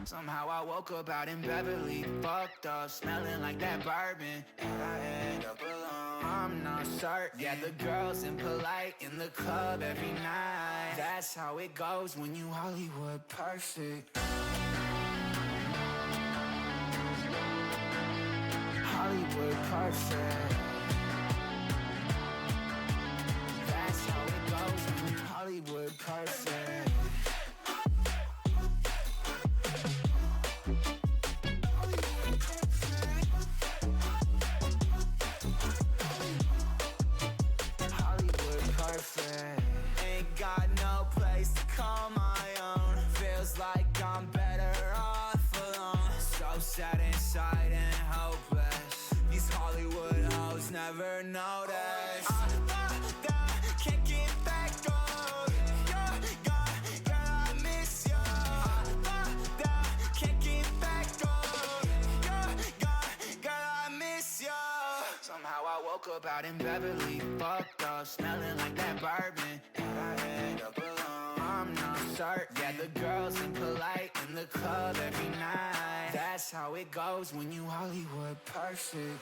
Somehow I woke up out in Beverly, fucked up, smelling like that bourbon. And I end up alone, I'm not certain. Yeah, the girls impolite in the club every night. That's how it goes when you Hollywood perfect. Hollywood perfect. That's how it goes when you Hollywood perfect. Ain't got no place to call my own. Feels like I'm better off alone. So sad inside and hopeless. These Hollywood hoes never notice. Can't get back on. You're gone, girl, I miss you. Can't get back on. You're gone, girl, I miss you. Somehow I woke up out in Beverly, fucked up, smelling like that bourbon. And I end up alone, I'm not certain. Yeah, the girls impolite in the club every night. That's how it goes when you Hollywood perfect.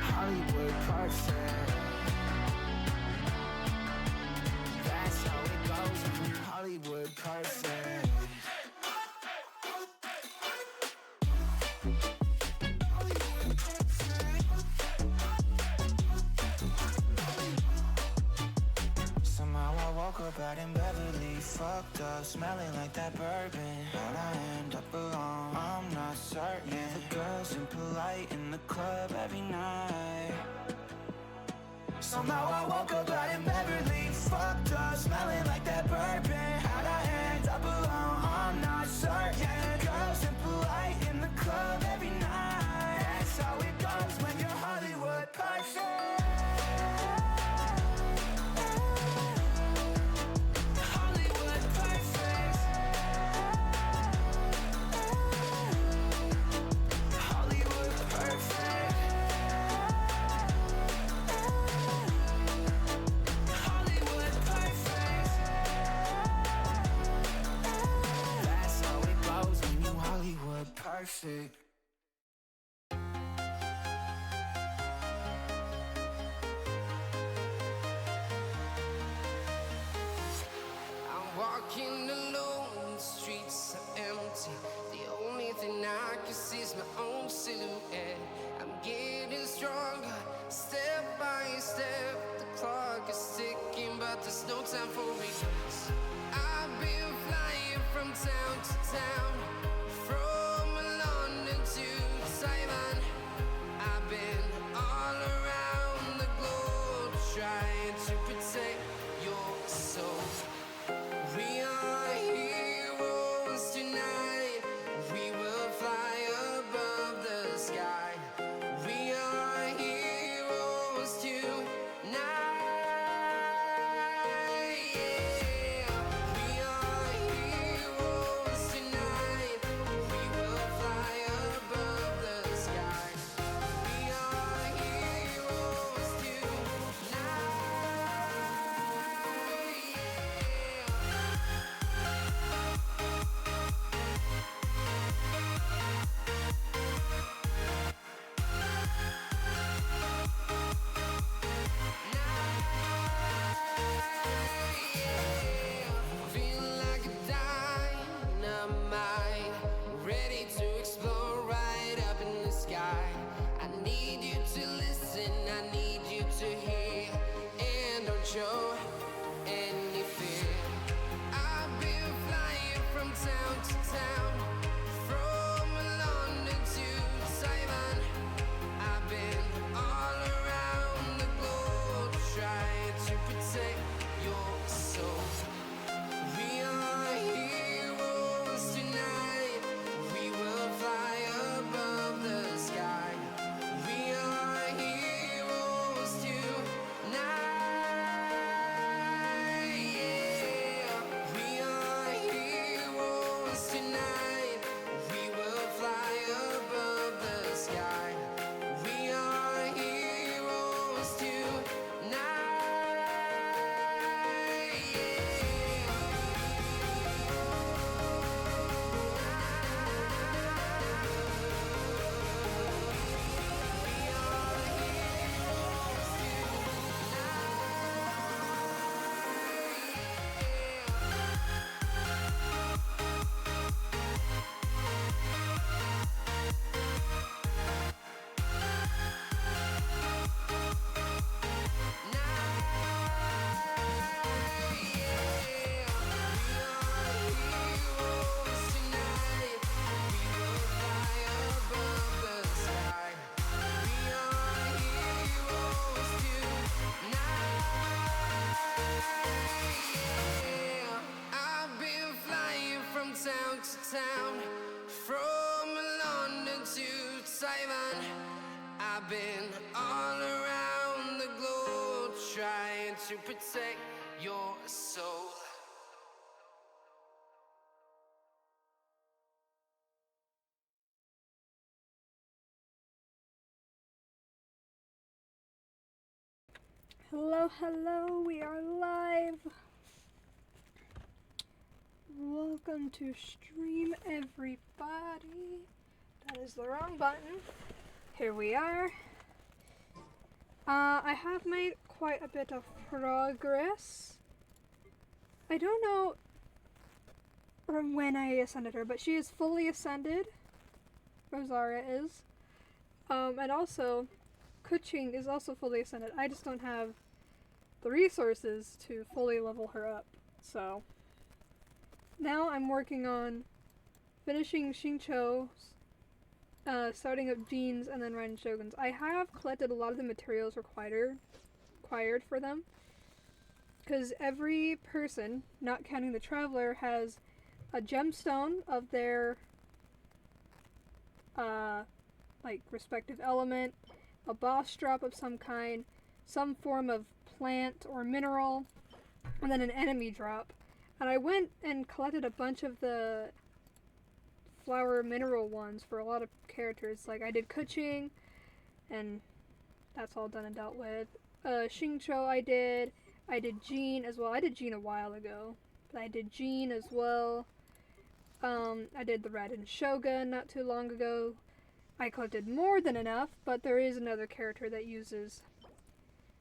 Hollywood perfect. That's how it goes when you Hollywood perfect. Somehow I woke up out in Beverly, fucked up, smelling like that bourbon. How'd I end up alone? I'm not certain. Yeah, the girls impolite in the club every night. Somehow I woke up out in Beverly, fucked up, smelling like that bourbon. How'd I end up alone? I'm not certain. Yeah, the girls impolite in the club every night. That's how it goes when you're Hollywood perfect. Perfect. I'm walking alone, the streets are empty. The only thing I can see is my own silhouette. I'm getting stronger, step by step. The clock is ticking, but there's no time for regrets. I've been flying from town to town, from London to Taiwan. I've been all around the globe trying to protect your soul. We are heroes tonight. We will fly above the sky. We are heroes tonight. Yeah. We are heroes tonight. We will fly above the sky. We are heroes tonight. Feel like a dynamite, ready to explode right up in the sky. I need you to listen, I need you to hear, and don't show any fear. I've been flying from town to town, from London to Taiwan. I've been all around the globe trying to protect your soul. We are heroes tonight. We will fly above the sky. We are heroes tonight. Yeah. We are heroes tonight. We will fly above the sky. We are heroes tonight. trying to protect your soul. Hello, hello, we are live. Welcome to stream, everybody. That is the wrong button. Here we are. I have made quite a bit of progress. I don't know from when I ascended her, but she is fully ascended. Rosaria is. And also, Kuching is also fully ascended. I just don't have the resources to fully level her up. So, now I'm working on finishing Xingqiu's, starting up Jeans, and then Ren Shogun's. I have collected a lot of the materials required for them, because every person, not counting the traveler, has a gemstone of their like respective element, a boss drop of some kind, some form of plant or mineral, and then an enemy drop. And I went and collected a bunch of the flower mineral ones for a lot of characters. Like I did Kuching, and that's all done and dealt with. Xingqiu I did Jean as well. I did Jean a while ago, but I did Jean as well. I did the Red and Shogun not too long ago. I collected more than enough, but there is another character that uses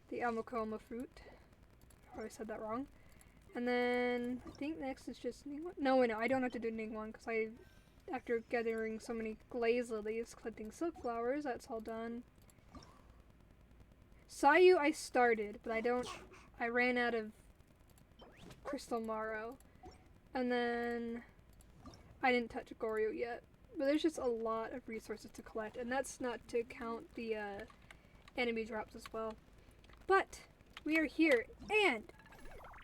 the Amakoma fruit. I probably said that wrong. And then I think next is just Ningguang. No, wait, no, I don't have to do Ningguang because after gathering so many glaze lilies, collecting silk flowers, that's all done. Sayu I started, but I ran out of crystal marrow. And then I didn't touch Goryo yet. But there's just a lot of resources to collect, and that's not to count the enemy drops as well. But we are here, and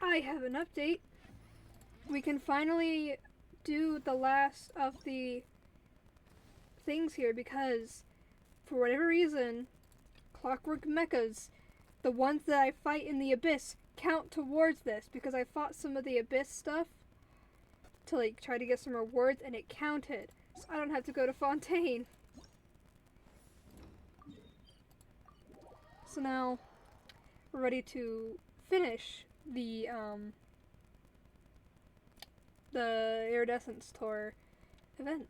I have an update. We can finally do the last of the things here because, for whatever reason, Clockwork Mechas, the ones that I fight in the Abyss, count towards this because I fought some of the Abyss stuff to like try to get some rewards, and it counted. So I don't have to go to Fontaine. So now we're ready to finish the Iridescence Tour event.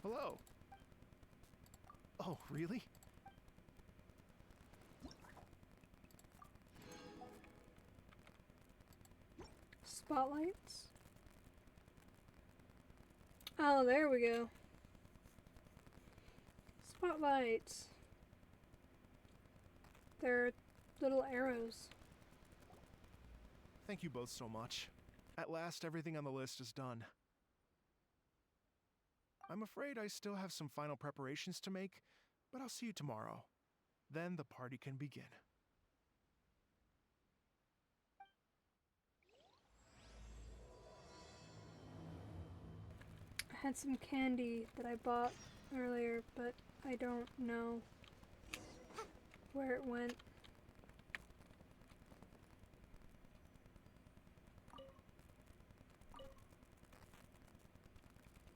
Hello. Oh, really? Spotlights. Oh, there we go. Spotlights. They're little arrows. Thank you both so much. At last, everything on the list is done. I'm afraid I still have some final preparations to make, but I'll see you tomorrow. Then the party can begin. I had some candy that I bought earlier, but I don't know where it went.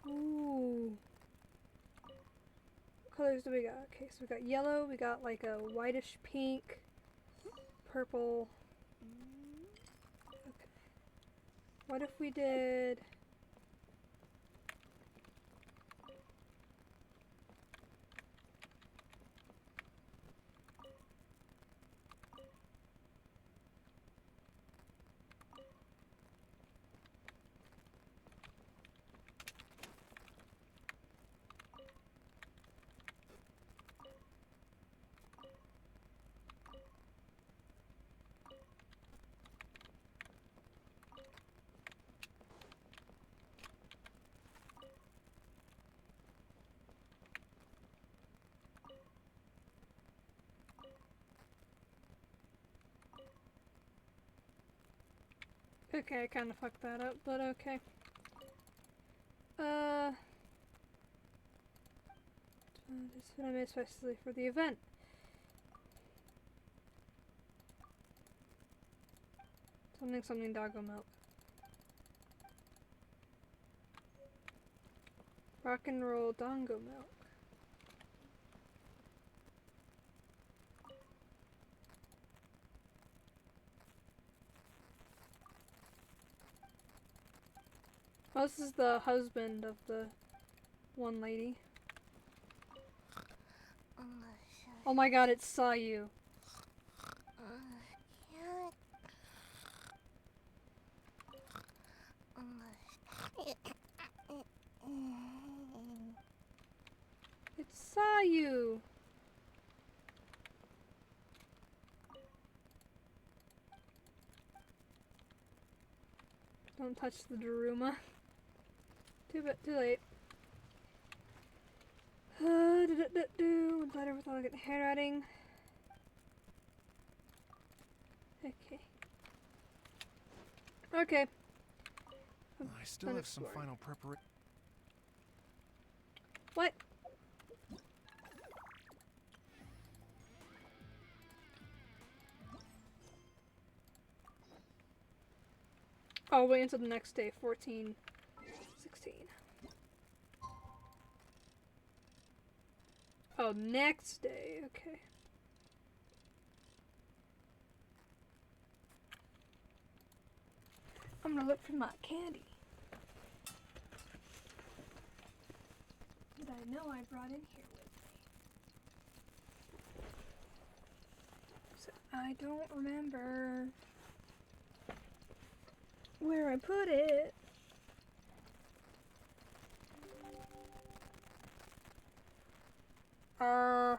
Ooh. What colors do we got? Okay, so we got yellow, we got like a whitish pink, purple. Okay. What if we did... Okay, I kind of fucked that up, but okay. This what I made especially for the event. Something doggo milk. Rock and roll dongo milk. Oh, this is the husband of the one lady. Oh my god, it saw you. It saw you. Don't touch the Daruma. Too late. Letter with elegant handwriting. Okay. Okay. I still have some final preparation. What? Oh, wait until the next day, 14, 16. Oh, next day, okay. I'm gonna look for my candy that I know I brought in here with me. So I don't remember where I put it. Oh,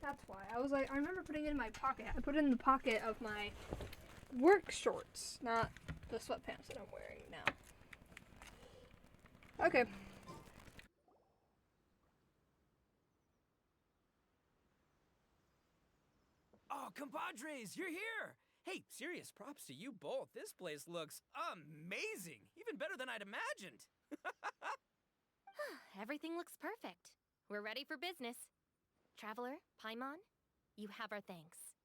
that's why. I remember putting it in my pocket. I put it in the pocket of my work shorts, not the sweatpants that I'm wearing now. Okay. Oh, compadres, you're here! Hey, serious props to you both. This place looks amazing. Even better than I'd imagined. Everything looks perfect. We're ready for business. Traveler, Paimon, you have our thanks.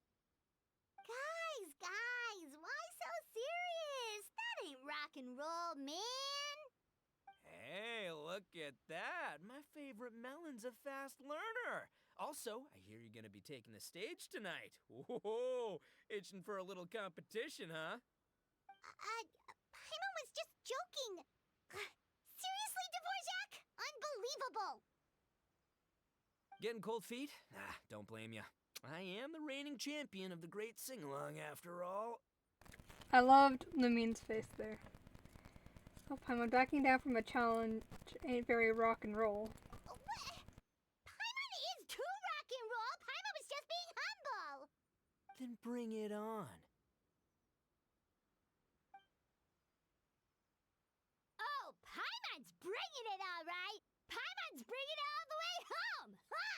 Guys, why so serious? That ain't rock and roll, man. Hey, look at that. My favorite melon's a fast learner. Also, I hear you're gonna be taking the stage tonight. Whoa, itching for a little competition, huh? Paimon was just joking. Seriously, Dvorak? Unbelievable. Getting cold feet? Ah, don't blame ya. I am the reigning champion of the great sing-along after all. I loved the mean's face there. Oh, Paimon, backing down from a challenge ain't very rock and roll. What? Paimon is too rock and roll. Paimon was just being humble. Then bring it on. Oh, Paimon's bringing it all right. Paimon's bringing it all the way home. Ha!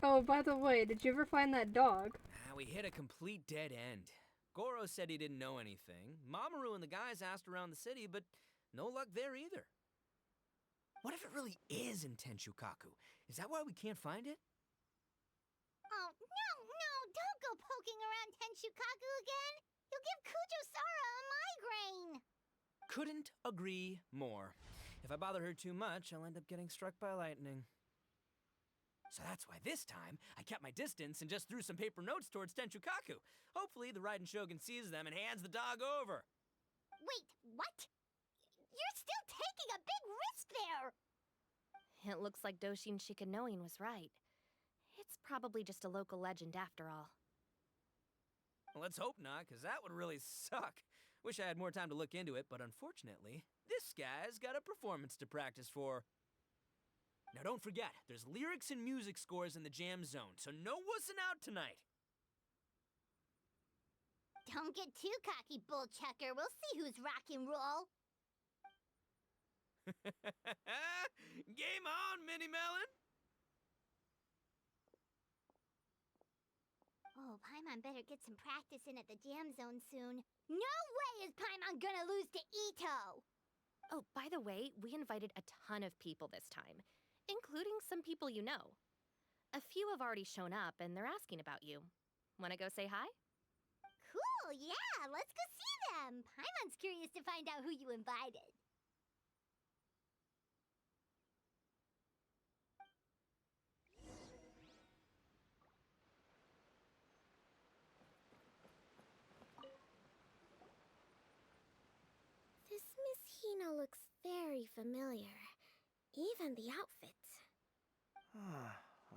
Oh, by the way, did you ever find that dog? We hit a complete dead end. Goro said he didn't know anything. Mamoru and the guys asked around the city, but no luck there either. What if it really is in Tenshukaku? Is that why we can't find it? Oh, no, don't go poking around Tenshukaku again. You'll give Kujo-Sara a migraine. Couldn't agree more. If I bother her too much, I'll end up getting struck by lightning. So that's why this time, I kept my distance and just threw some paper notes towards Tenshukaku. Hopefully the Raiden Shogun sees them and hands the dog over. Wait, what? You're still taking a big risk there. It looks like Doshin Shikanoin was right. It's probably just a local legend after all. Let's hope not, because that would really suck. Wish I had more time to look into it, but unfortunately, this guy's got a performance to practice for. Now don't forget, there's lyrics and music scores in the jam zone, so no wussing out tonight. Don't get too cocky, bullchucker. We'll see who's rock and roll. Game on, Mini Melon! Oh, Paimon better get some practice in at the jam zone soon. No way is Paimon gonna lose to Ito! Oh, by the way, we invited a ton of people this time, including some people you know. A few have already shown up, and they're asking about you. Wanna go say hi? Cool, yeah, let's go see them. Paimon's curious to find out who you invited. This Miss Hina looks very familiar. Even the outfit.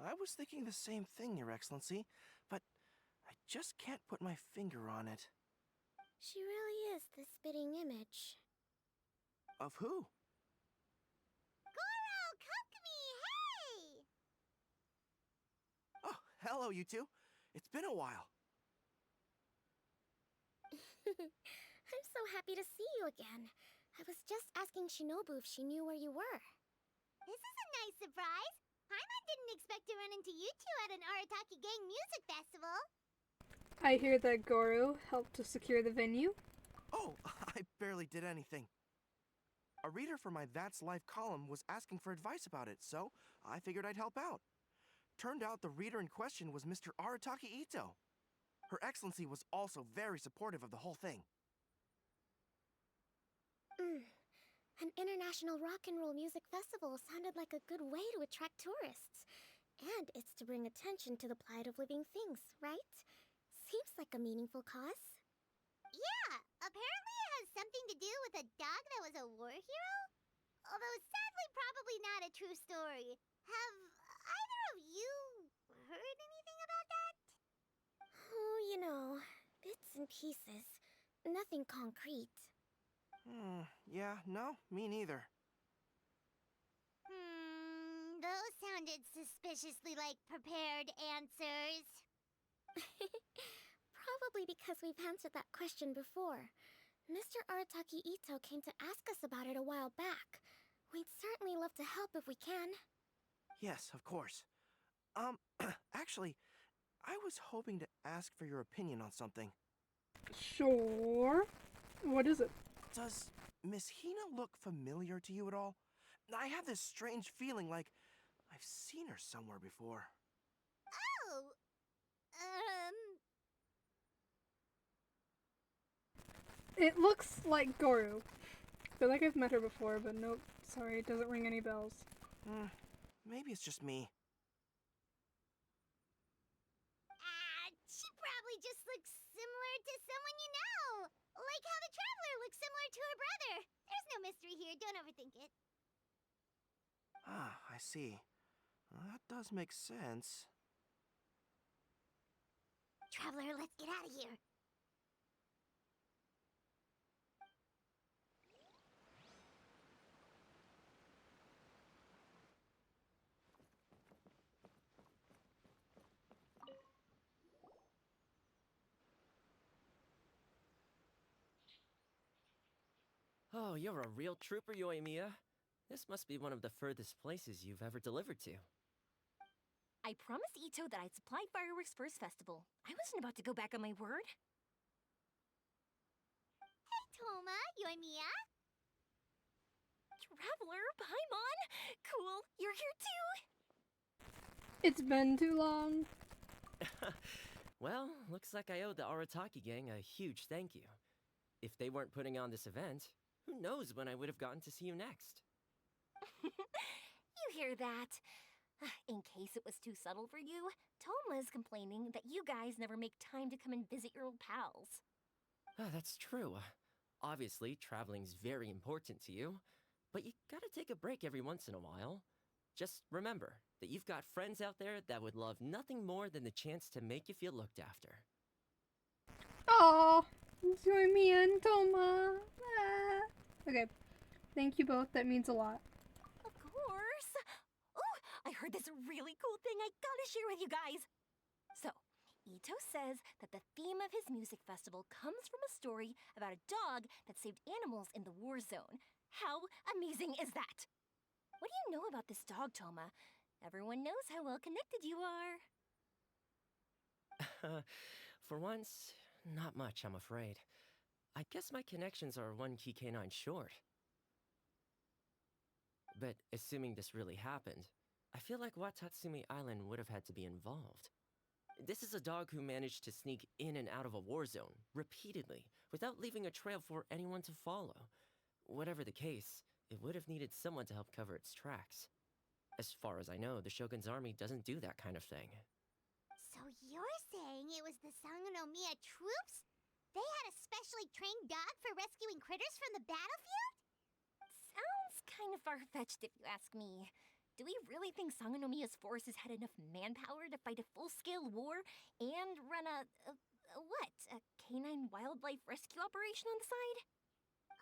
I was thinking the same thing, Your Excellency, but I just can't put my finger on it. She really is the spitting image. Of who? Goro, Kokumi, hey! Oh, hello, you two. It's been a while. I'm so happy to see you again. I was just asking Shinobu if she knew where you were. This is a nice surprise. Paimon didn't expect to run into you two at an Arataki Gang music festival. I hear that Goro helped to secure the venue. Oh, I barely did anything. A reader for my That's Life column was asking for advice about it, so I figured I'd help out. Turned out the reader in question was Mr. Arataki Ito. Her Excellency was also very supportive of the whole thing. An international rock and roll music festival sounded like a good way to attract tourists. And it's to bring attention to the plight of living things, right? Seems like a meaningful cause. Yeah, apparently it has something to do with a dog that was a war hero? Although sadly probably not a true story. Have either of you heard anything about that? Oh, you know, bits and pieces. Nothing concrete. Yeah, no, me neither. Those sounded suspiciously like prepared answers. Probably because we've answered that question before. Mr. Arataki Ito came to ask us about it a while back. We'd certainly love to help if we can. Yes, of course. Actually, I was hoping to ask for your opinion on something. Sure. What is it? Does Miss Hina look familiar to you at all? I have this strange feeling like I've seen her somewhere before. Oh, It looks like Goro. I feel like I've met her before, but nope. Sorry, it doesn't ring any bells. Maybe it's just me. She probably just looks similar to someone you know. Like how the Traveler looks similar to her brother. There's no mystery here, don't overthink it. Ah, I see. That does make sense. Traveler, let's get out of here. Oh, you're a real trooper, Yoimiya. This must be one of the furthest places you've ever delivered to. I promised Ito that I'd supply fireworks for his festival. I wasn't about to go back on my word. Hey, Toma, Yoimiya. Traveler, Paimon! Cool, you're here too! It's been too long. Well, looks like I owe the Arataki gang a huge thank you. If they weren't putting on this event, who knows when I would have gotten to see you next. You hear that? In case it was too subtle for you, Toma's complaining that you guys never make time to come and visit your old pals. That's true. Obviously, traveling's very important to you, but you gotta take a break every once in a while. Just remember that you've got friends out there that would love nothing more than the chance to make you feel looked after. Aww, join me and Toma. Ah. Okay, thank you both. That means a lot. Of course! Oh, I heard this really cool thing I gotta share with you guys! So, Ito says that the theme of his music festival comes from a story about a dog that saved animals in the war zone. How amazing is that? What do you know about this dog, Toma? Everyone knows how well connected you are. For once, not much, I'm afraid. I guess my connections are one key canine short. But assuming this really happened, I feel like Watatsumi Island would have had to be involved. This is a dog who managed to sneak in and out of a war zone, repeatedly, without leaving a trail for anyone to follow. Whatever the case, it would have needed someone to help cover its tracks. As far as I know, the Shogun's army doesn't do that kind of thing. So you're saying it was the Sangonomiya troops? They had a specially trained dog for rescuing critters from the battlefield? Sounds kind of far-fetched if you ask me. Do we really think Sangonomiya's forces had enough manpower to fight a full-scale war and run a canine wildlife rescue operation on the side?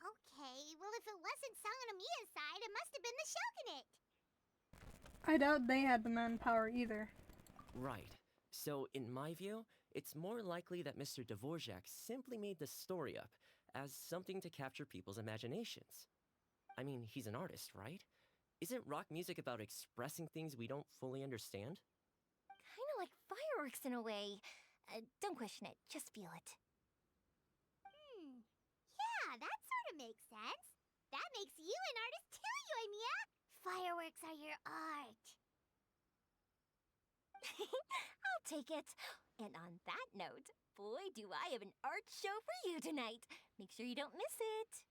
Okay, well if it wasn't Sangonomiya's side, it must have been the Shogunate. I doubt they had the manpower either. Right. So, in my view, it's more likely that Mr. Dvorak simply made the story up as something to capture people's imaginations. I mean, he's an artist, right? Isn't rock music about expressing things we don't fully understand? Kinda like fireworks in a way. Don't question it, just feel it. Yeah, that sort of makes sense. That makes you an artist too, Yoimiya. Fireworks are your art. I'll take it. And on that note, boy, do I have an art show for you tonight. Make sure you don't miss it.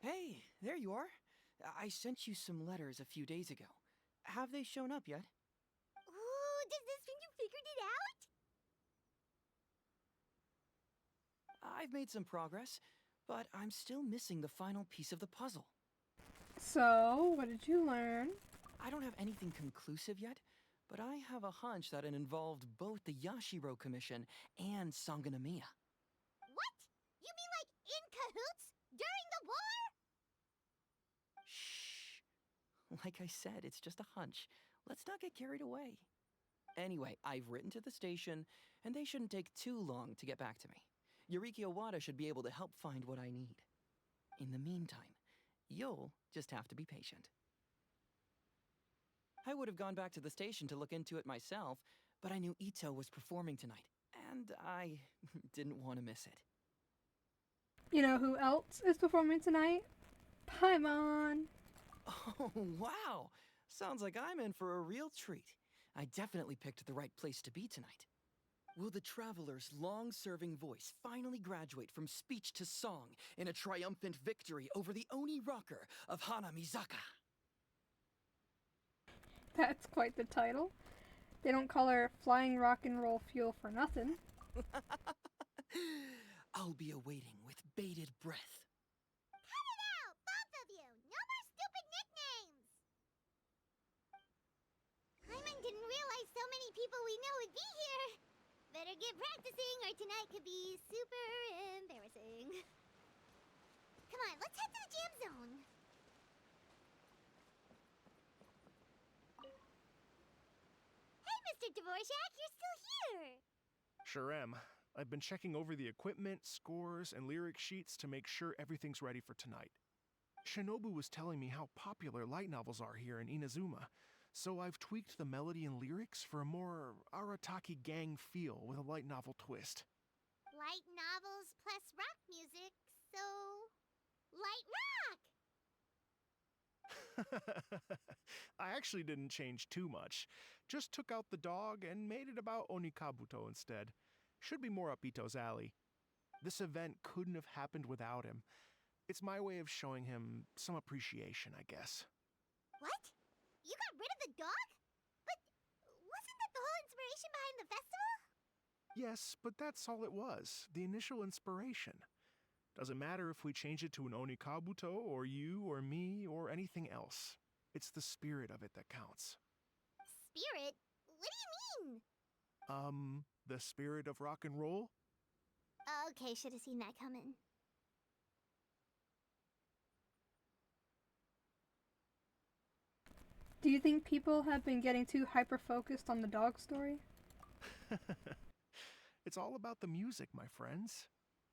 Hey, there you are. I sent you some letters a few days ago. Have they shown up yet? Ooh, does this mean you figured it out? I've made some progress, but I'm still missing the final piece of the puzzle. So, what did you learn? I don't have anything conclusive yet, but I have a hunch that it involved both the Yashiro Commission and Sangonomiya. What? You mean like in cahoots? During the war? Shh. Like I said, it's just a hunch. Let's not get carried away. Anyway, I've written to the station, and they shouldn't take too long to get back to me. Yuriki Owada should be able to help find what I need. In the meantime, you'll just have to be patient. I would have gone back to the station to look into it myself, but I knew Ito was performing tonight, and I didn't want to miss it. You know who else is performing tonight? Paimon! Oh, wow! Sounds like I'm in for a real treat. I definitely picked the right place to be tonight. Will the Traveler's long-serving voice finally graduate from speech to song in a triumphant victory over the Oni rocker of Hanamizaka? That's quite the title. They don't call her Flying Rock and Roll Fuel for nothing. I'll be awaiting with bated breath. Cut it out, both of you! No more stupid nicknames! Hyman didn't realize so many people we know would be here. Better get practicing or tonight could be super embarrassing. Come on, let's head to the jam zone. Hey, Mr. Dvorak, you're still here! Sure am. I've been checking over the equipment, scores, and lyric sheets to make sure everything's ready for tonight. Shinobu was telling me how popular light novels are here in Inazuma, so I've tweaked the melody and lyrics for a more Arataki gang feel with a light novel twist. Light novels plus rock music, so... light rock! I actually didn't change too much. Just took out the dog and made it about Onikabuto instead. Should be more up Ito's alley. This event couldn't have happened without him. It's my way of showing him some appreciation, I guess. What? You got rid of the dog? But wasn't that the whole inspiration behind the festival? Yes, but that's all it was. The initial inspiration. Doesn't matter if we change it to an Onikabuto, or you, or me, or anything else. It's the spirit of it that counts. Spirit? What do you mean? The spirit of rock and roll? Okay, should have seen that coming. Do you think people have been getting too hyper-focused on the dog story? It's all about the music, my friends.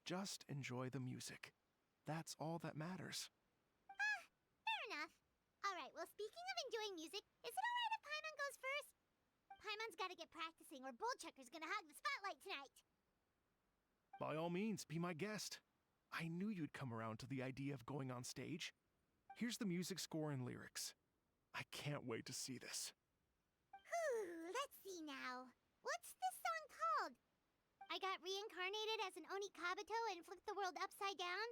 Just enjoy the music. That's all that matters. Fair enough. Alright, well, speaking of enjoying music, is it alright if Paimon goes first? Paimon's gotta get practicing, or Bullchucker's gonna hog the spotlight tonight. By all means, be my guest. I knew you'd come around to the idea of going on stage. Here's the music score and lyrics. I can't wait to see this. Whew, let's see now. What's this song called? I got reincarnated as an Oni Kabuto and flipped the world upside down?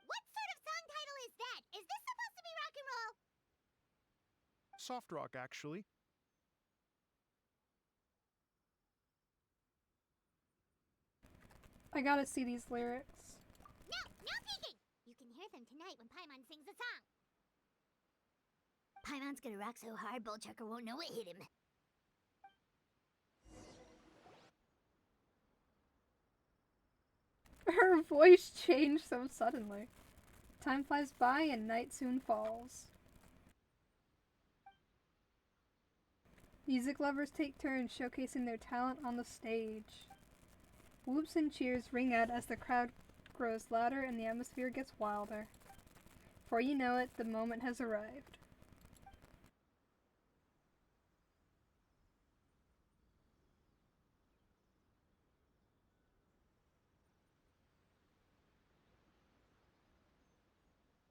What sort of song title is that? Is this supposed to be rock and roll? Soft rock, actually. I gotta see these lyrics. No peeking! You can hear them tonight when Paimon sings the song. Paimon's gonna rock so hard, Bullchucker won't know it hit him. Her voice changed so suddenly. Time flies by and night soon falls. Music lovers take turns showcasing their talent on the stage. Whoops and cheers ring out as the crowd grows louder and the atmosphere gets wilder. Before you know it, the moment has arrived.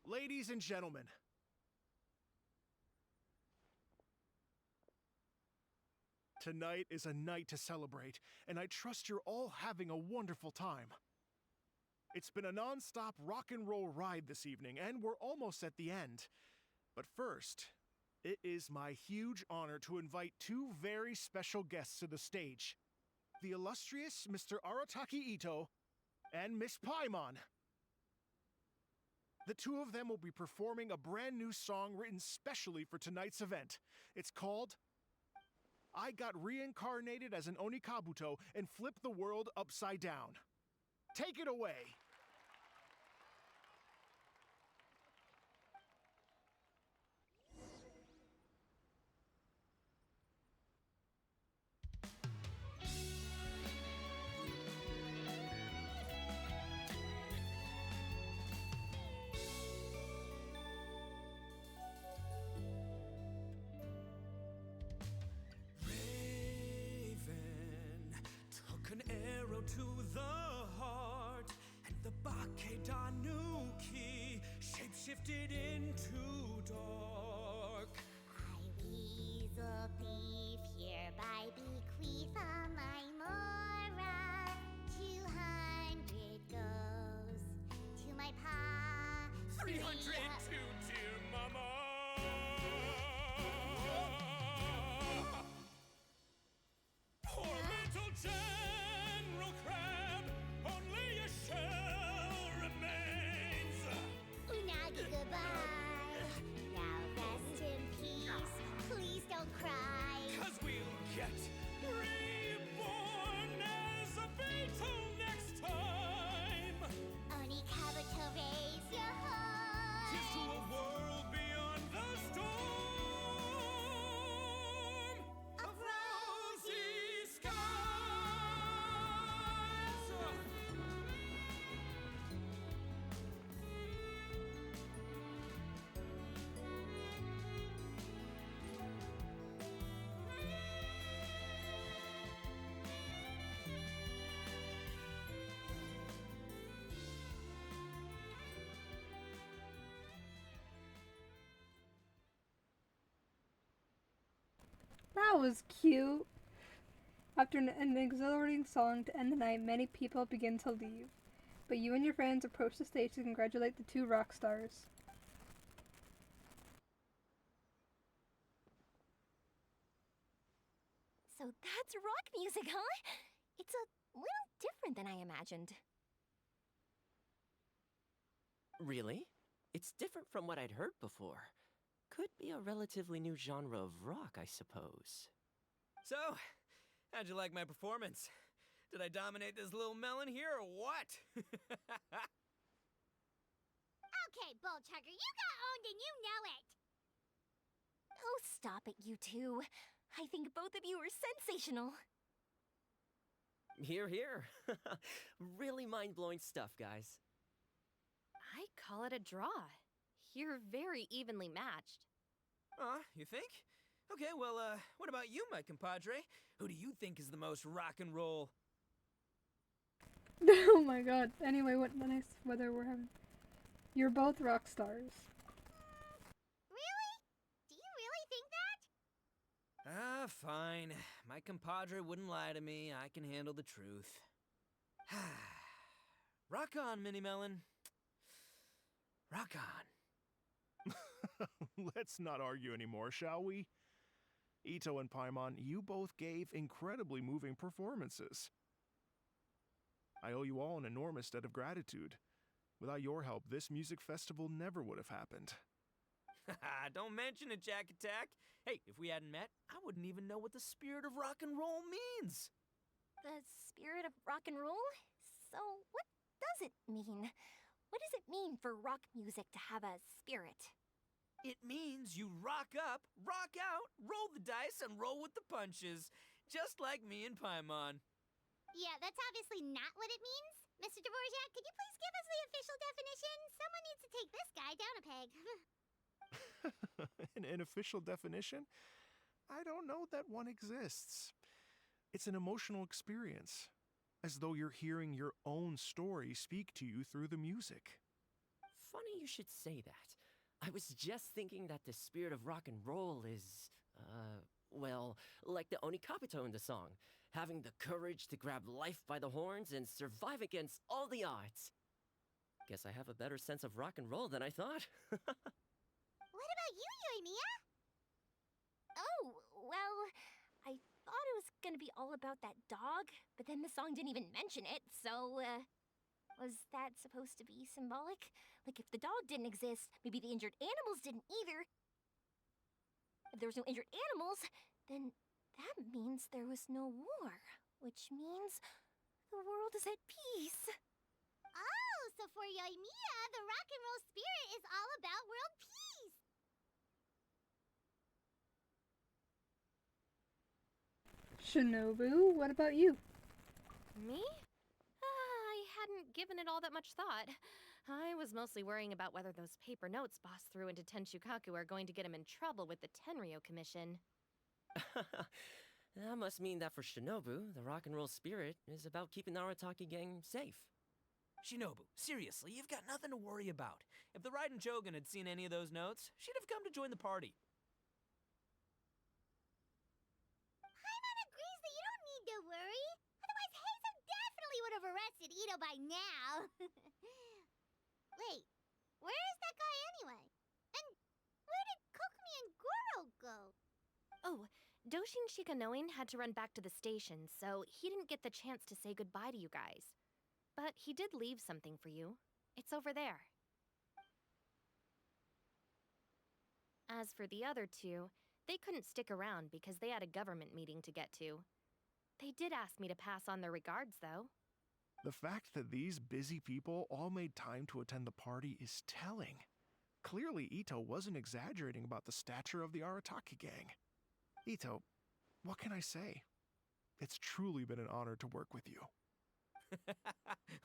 Ladies and gentlemen, tonight is a night to celebrate, and I trust you're all having a wonderful time. It's been a non-stop rock and roll ride this evening, and we're almost at the end. But first, it is my huge honor to invite two very special guests to the stage. The illustrious Mr. Arataki Ito and Miss Paimon. The two of them will be performing a brand new song written specially for tonight's event. It's called I Got Reincarnated as an Oni Kabuto and Flipped the World Upside Down. Take it away! An arrow to the heart, and the Bakedanuki shapeshifted into dark. I weasel thief hereby bequeath all my mora. 200 goes to my pa. 300 to dear mama. Poor little General Crab, only a shell remains. Unagi goodbye. Now rest in peace. Please don't cry. 'Cause we'll get reborn as a beetle next time. Oni Kabuto, raise your heart. Here's to a world beyond the storm of rosy skies. That was cute. After an exhilarating song to end the night, many people begin to leave. But you and your friends approach the stage to congratulate the two rock stars. So that's rock music, huh? It's a little different than I imagined. Really? It's different from what I'd heard before. Could be a relatively new genre of rock, I suppose. So, how'd you like my performance? Did I dominate this little melon here or what? Okay, Bullchucker, you got owned and you know it. Oh, stop it, you two. I think both of you are sensational. Here, here. Really mind-blowing stuff, guys. I call it a draw. You're very evenly matched. You think? Okay, well, what about you, my compadre? Who do you think is the most rock and roll? Oh my god. Anyway, what the nice weather we're having. You're both rock stars. Really? Do you really think that? Fine. My compadre wouldn't lie to me. I can handle the truth. Rock on, Mini Melon. Rock on. Let's not argue anymore, shall we? Ito and Paimon, you both gave incredibly moving performances. I owe you all an enormous debt of gratitude. Without your help, this music festival never would have happened. Don't mention it, Jack Attack. Hey, if we hadn't met, I wouldn't even know what the spirit of rock and roll means. The spirit of rock and roll? So, what does it mean? What does it mean for rock music to have a spirit? It means you rock up, rock out, roll the dice, and roll with the punches. Just like me and Paimon. Yeah, that's obviously not what it means. Mr. Dvorak, could you please give us the official definition? Someone needs to take this guy down a peg. An official definition? I don't know that one exists. It's an emotional experience, as though you're hearing your own story speak to you through the music. Funny you should say that. I was just thinking that the spirit of rock and roll is, well, like the Onikapito in the song, having the courage to grab life by the horns and survive against all the odds. Guess I have a better sense of rock and roll than I thought. What about you, Yoimiya? Oh, well, I thought it was gonna be all about that dog, but then the song didn't even mention it, so, was that supposed to be symbolic? Like, if the dog didn't exist, maybe the injured animals didn't either. If there was no injured animals, then that means there was no war, which means the world is at peace. Oh, so for Yoimiya, the rock and roll spirit is all about world peace. Shinobu, what about you? Me? I hadn't given it all that much thought. I was mostly worrying about whether those paper notes Boss threw into Tenshukaku are going to get him in trouble with the Tenryo Commission. That must mean that for Shinobu, the rock and roll spirit is about keeping the Arataki gang safe. Shinobu, seriously, you've got nothing to worry about. If the Raiden Shogun had seen any of those notes, she'd have come to join the party. Paimon agrees that you don't need to worry. Otherwise, Heizo definitely would have arrested Ito by now. Wait, where is that guy anyway? And where did Kokumi and Goro go? Oh, Doshin Shikanoin had to run back to the station, so he didn't get the chance to say goodbye to you guys. But he did leave something for you. It's over there. As for the other two, they couldn't stick around because they had a government meeting to get to. They did ask me to pass on their regards, though. The fact that these busy people all made time to attend the party is telling. Clearly, Ito wasn't exaggerating about the stature of the Arataki gang. Ito, what can I say? It's truly been an honor to work with you.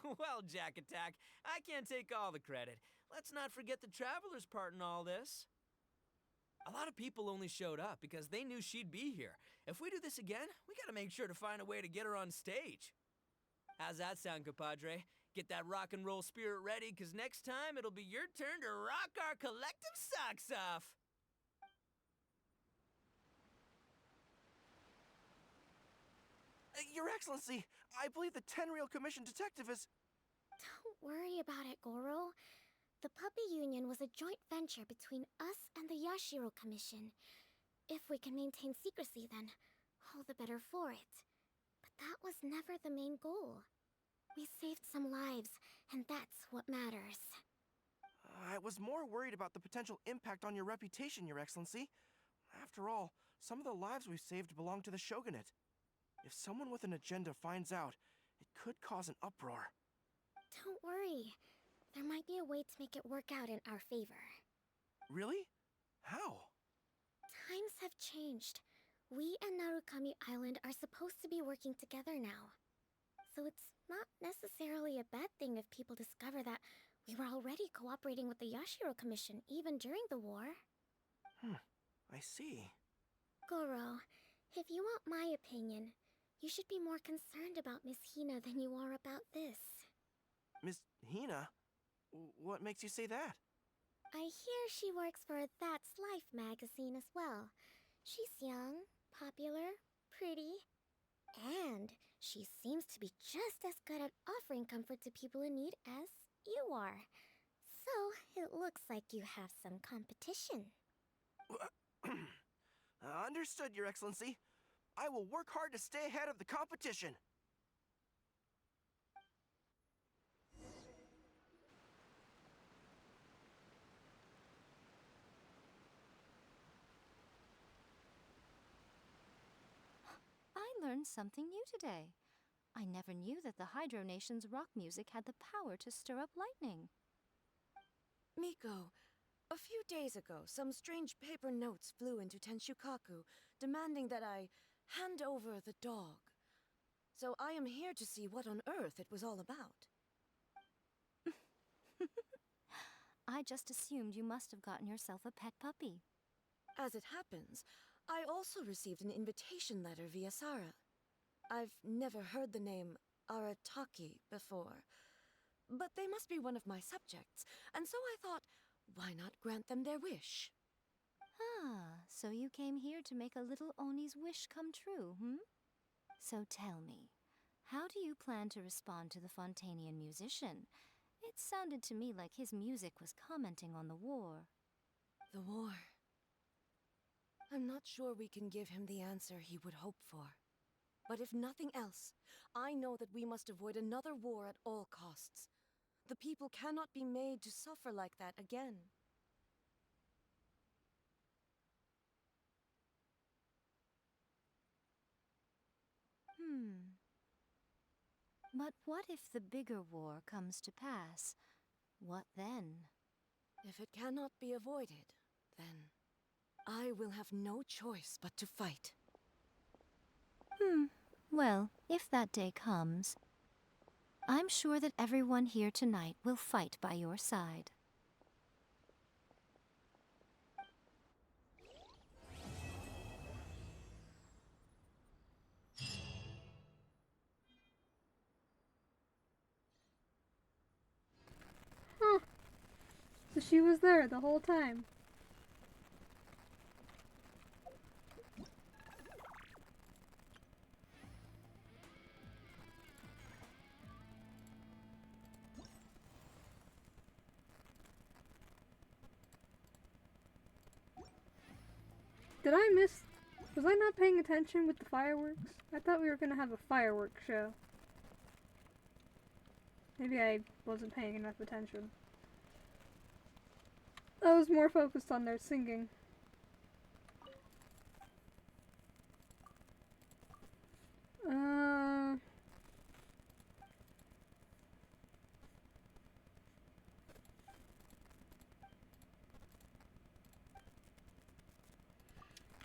Well, Jack Attack, I can't take all the credit. Let's not forget the Traveler's part in all this. A lot of people only showed up because they knew she'd be here. If we do this again, we gotta make sure to find a way to get her on stage. How's that sound, compadre? Get that rock and roll spirit ready, cause next time it'll be your turn to rock our collective socks off! Your Excellency, I believe the Tenryo Commission detective is... Don't worry about it, Goro. The Puppy Union was a joint venture between us and the Yashiro Commission. If we can maintain secrecy, then all the better for it. But that was never the main goal. We saved some lives, and that's what matters. I was more worried about the potential impact on your reputation, Your Excellency. After all, some of the lives we've saved belong to the Shogunate. If someone with an agenda finds out, it could cause an uproar. Don't worry. There might be a way to make it work out in our favor. Really? How? Times have changed. We and Narukami Island are supposed to be working together now. so it's not necessarily a bad thing if people discover that we were already cooperating with the Yashiro Commission even during the war. I see. Goro, if you want my opinion, you should be more concerned about Miss Hina than you are about this. Miss Hina? What makes you say that? I hear she works for That's Life magazine as well. She's young, popular, pretty, and she seems to be just as good at offering comfort to people in need as you are. So, it looks like you have some competition. Understood, Your Excellency. I will work hard to stay ahead of the competition. I learned something new today. I never knew that the Hydro Nation's rock music had the power to stir up lightning. Miko, a few days ago, some strange paper notes flew into Tenshukaku, demanding that I hand over the dog. So I am here to see what on earth it was all about. I just assumed you must have gotten yourself a pet puppy. As it happens, I also received an invitation letter via Sara. I've never heard the name Arataki before, but they must be one of my subjects, and so I thought, why not grant them their wish? Ah, so you came here to make a little Oni's wish come true, hmm? So tell me, how do you plan to respond to the Fontanian musician? It sounded to me like his music was commenting on the war. The war. I'm not sure we can give him the answer he would hope for. But if nothing else, I know that we must avoid another war at all costs. The people cannot be made to suffer like that again. But what if the bigger war comes to pass? What then? If it cannot be avoided, then I will have no choice but to fight. Well, if that day comes, I'm sure that everyone here tonight will fight by your side. Huh. So she was there the whole time. Did I miss... Was I not paying attention with the fireworks? I thought we were gonna have a fireworks show. Maybe I wasn't paying enough attention. I was more focused on their singing.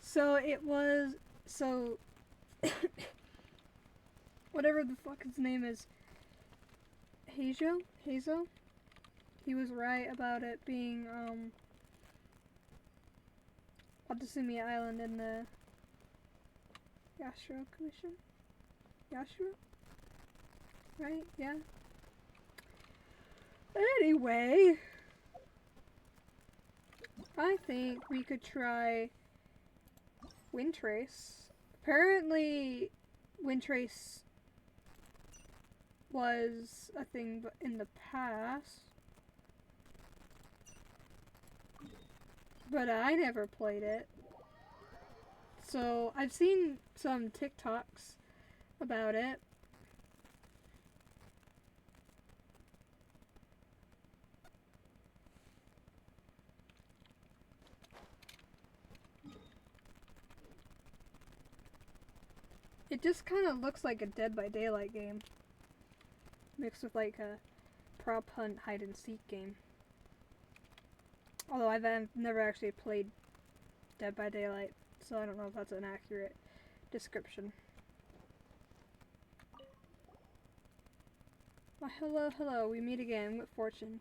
So it was... So... whatever the fuck his name is. Heizo? He was right about it being, Watatsumi Island in the Yashiro Commission? Yashiro? Right? Yeah? Anyway, I think we could try Windtrace. Apparently, Windtrace was a thing in the past, but I never played it. So I've seen some TikToks about it. It just kind of looks like a Dead by Daylight game, mixed with like a prop hunt hide and seek game. Although I've never actually played Dead by Daylight, so I don't know if that's an accurate description. Well, hello, hello. We meet again. What fortune?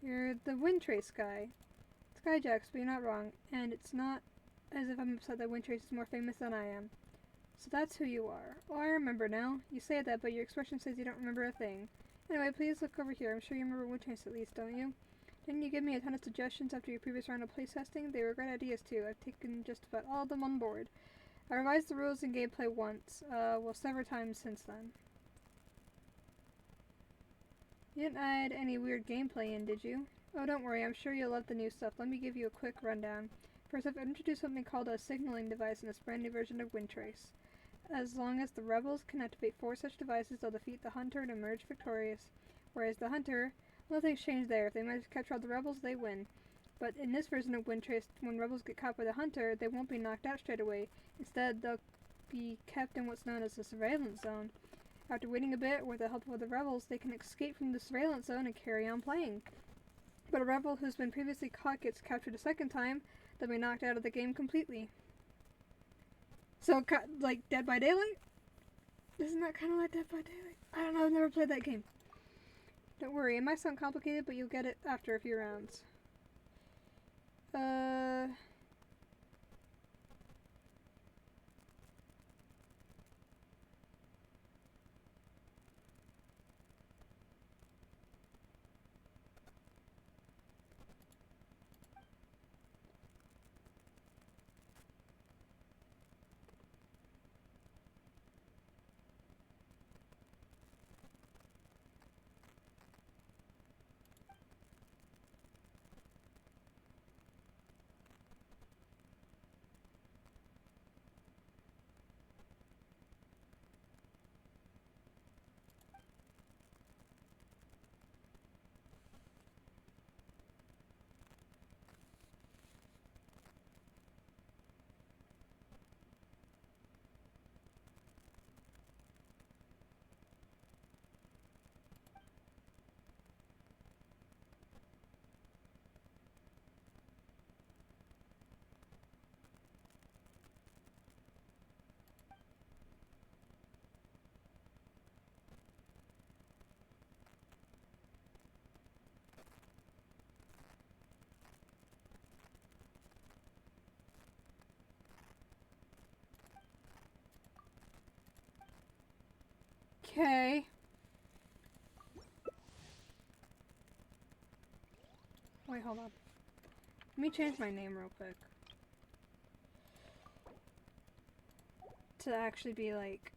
You're the Windtrace guy. Skyjacks, but you're not wrong. And it's not as if I'm upset that Windtrace is more famous than I am. So that's who you are. Oh, I remember now. You say that, but your expression says you don't remember a thing. Anyway, please look over here. I'm sure you remember Windtrace at least, don't you? Didn't you give me a ton of suggestions after your previous round of playtesting? They were great ideas too. I've taken just about all of them on board. I revised the rules and gameplay once, well, several times since then. You didn't add any weird gameplay in, did you? Oh, don't worry, I'm sure you'll love the new stuff. Let me give you a quick rundown. First, I've introduced something called a signaling device in this brand new version of Windtrace. As long as the rebels can activate 4 such devices, they'll defeat the hunter and emerge victorious. Whereas the hunter, nothing's changed there. If they manage to capture all the rebels, they win. But in this version of Windtrace, when rebels get caught by the hunter, they won't be knocked out straight away. Instead, they'll be kept in what's known as the surveillance zone. After waiting a bit, with the help of the rebels, they can escape from the surveillance zone and carry on playing. But a rebel who's been previously caught gets captured a second time, they'll be knocked out of the game completely. So, like Dead by Daylight? Isn't that kind of like Dead by Daylight? I don't know, I've never played that game. Don't worry, it might sound complicated, but you'll get it after a few rounds. Okay. Wait, hold on. Let me change my name real quick. To actually be like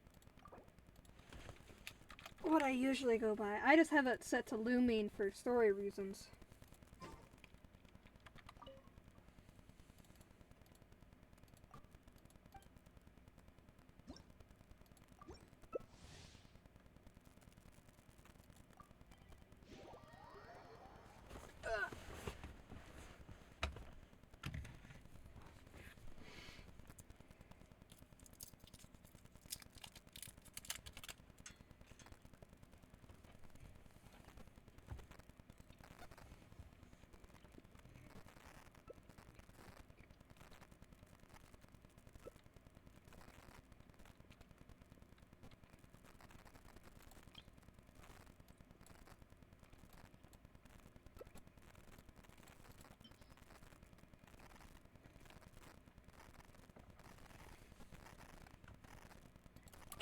what I usually go by. I just have it set to Lumine for story reasons.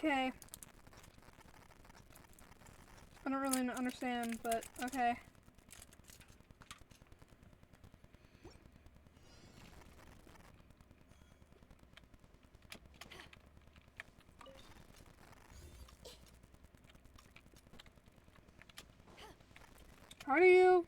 Okay. I don't really understand, but okay. How do you?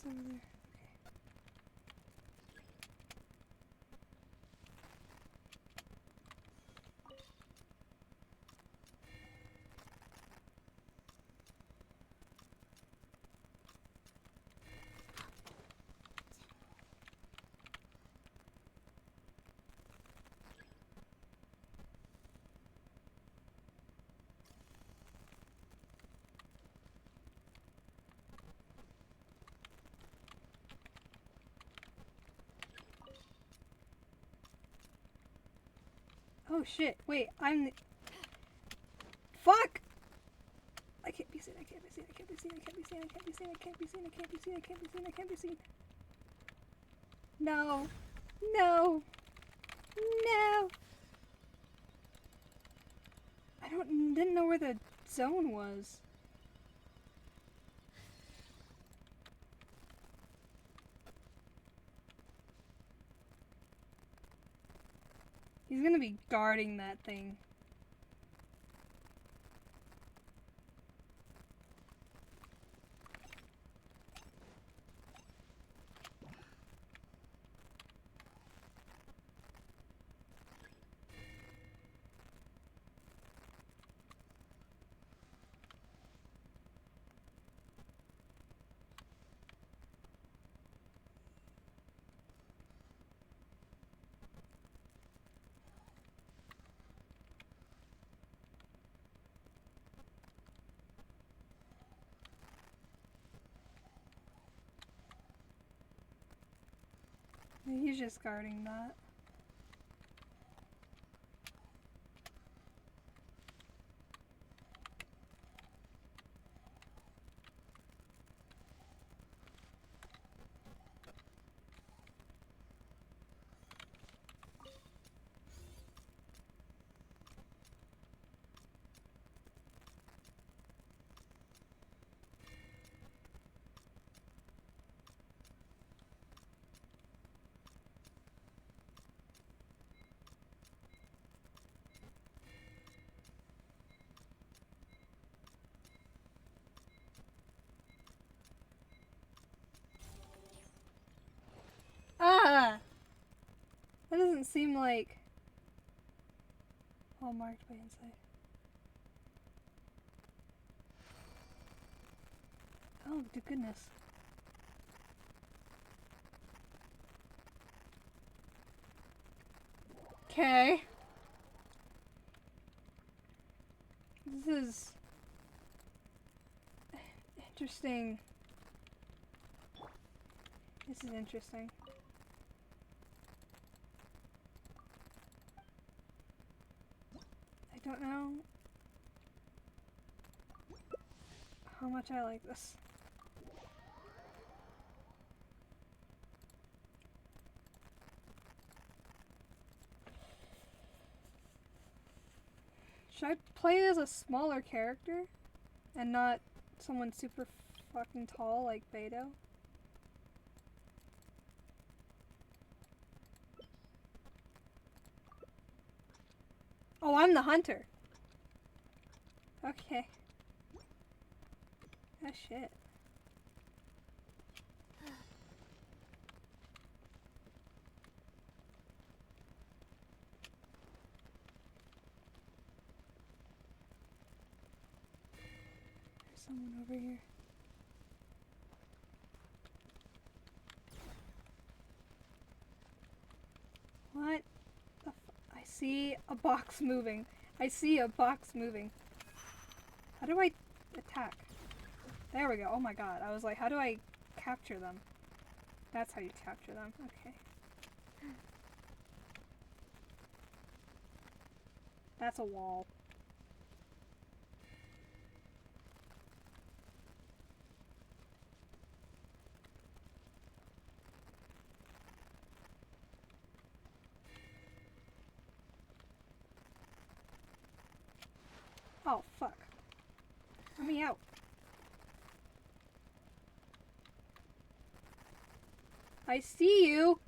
It's over there. Oh shit, wait, I'm the... Fuck! I can't be seen, I can't be seen, I can't be seen, I can't be seen, I can't be seen, I can't be seen, I can't be seen, I can't be seen, I can't be seen. No. No. No. Didn't know where the zone was. He's gonna be guarding that thing. He's just guarding that. Ah! That doesn't seem like... all marked by inside. Oh, good goodness. Okay. This is... interesting. This is interesting. I don't know how much I like this. Should I play as a smaller character and not someone super fucking tall like Beto? Oh, I'm the hunter. Okay. Ah, shit. There's someone over here. What the I see a box moving. I see a box moving. How do I attack? There we go. Oh my god. I was like, how do I capture them? That's how you capture them. Okay. That's a wall. Oh, fuck. Let me out. I see you.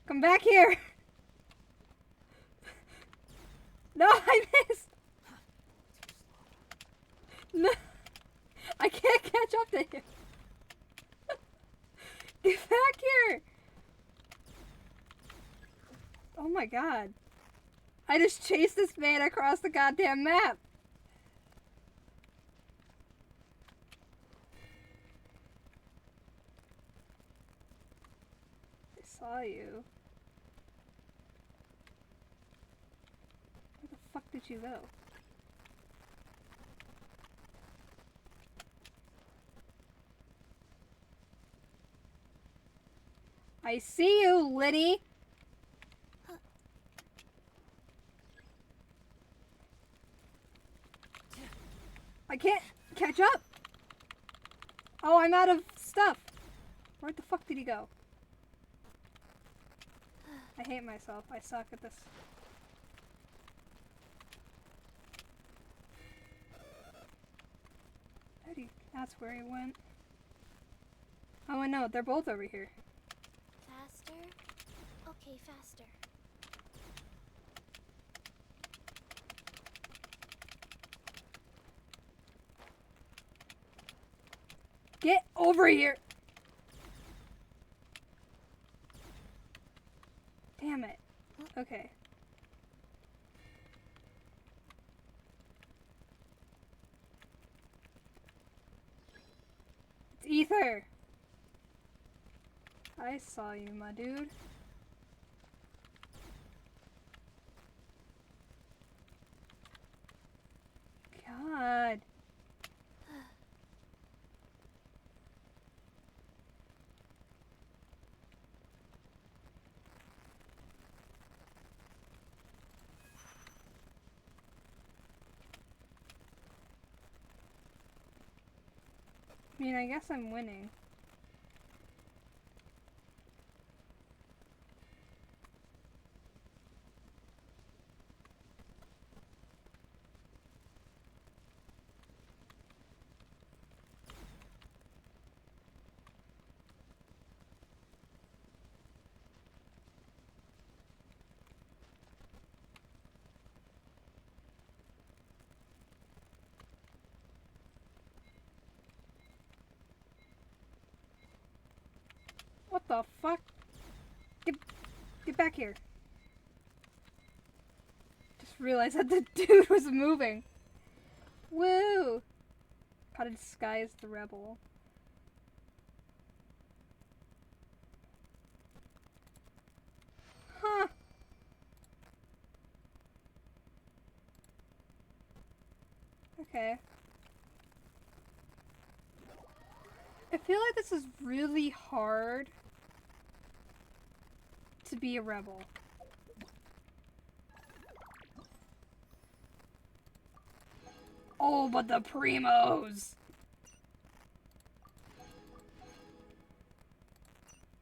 Come back here. No, I missed. No. I can't catch up to him. Get back here! Oh my god. I just chased this man across the goddamn map. I saw you. Where the fuck did you go? I see you, Liddy! I can't catch up! Oh, I'm out of stuff! Where the fuck did he go? I hate myself. I suck at this. That's where he went. Oh, I know. They're both over here. Faster? Okay, faster. Get over here! Damn it. Okay. It's Ether! I saw you, my dude. God. I mean, I guess I'm winning. What the fuck? Get back here. Just realized that the dude was moving. Woo! Gotta disguise the rebel. Huh. Okay. I feel like this is really hard to be a rebel. Oh, but the primos!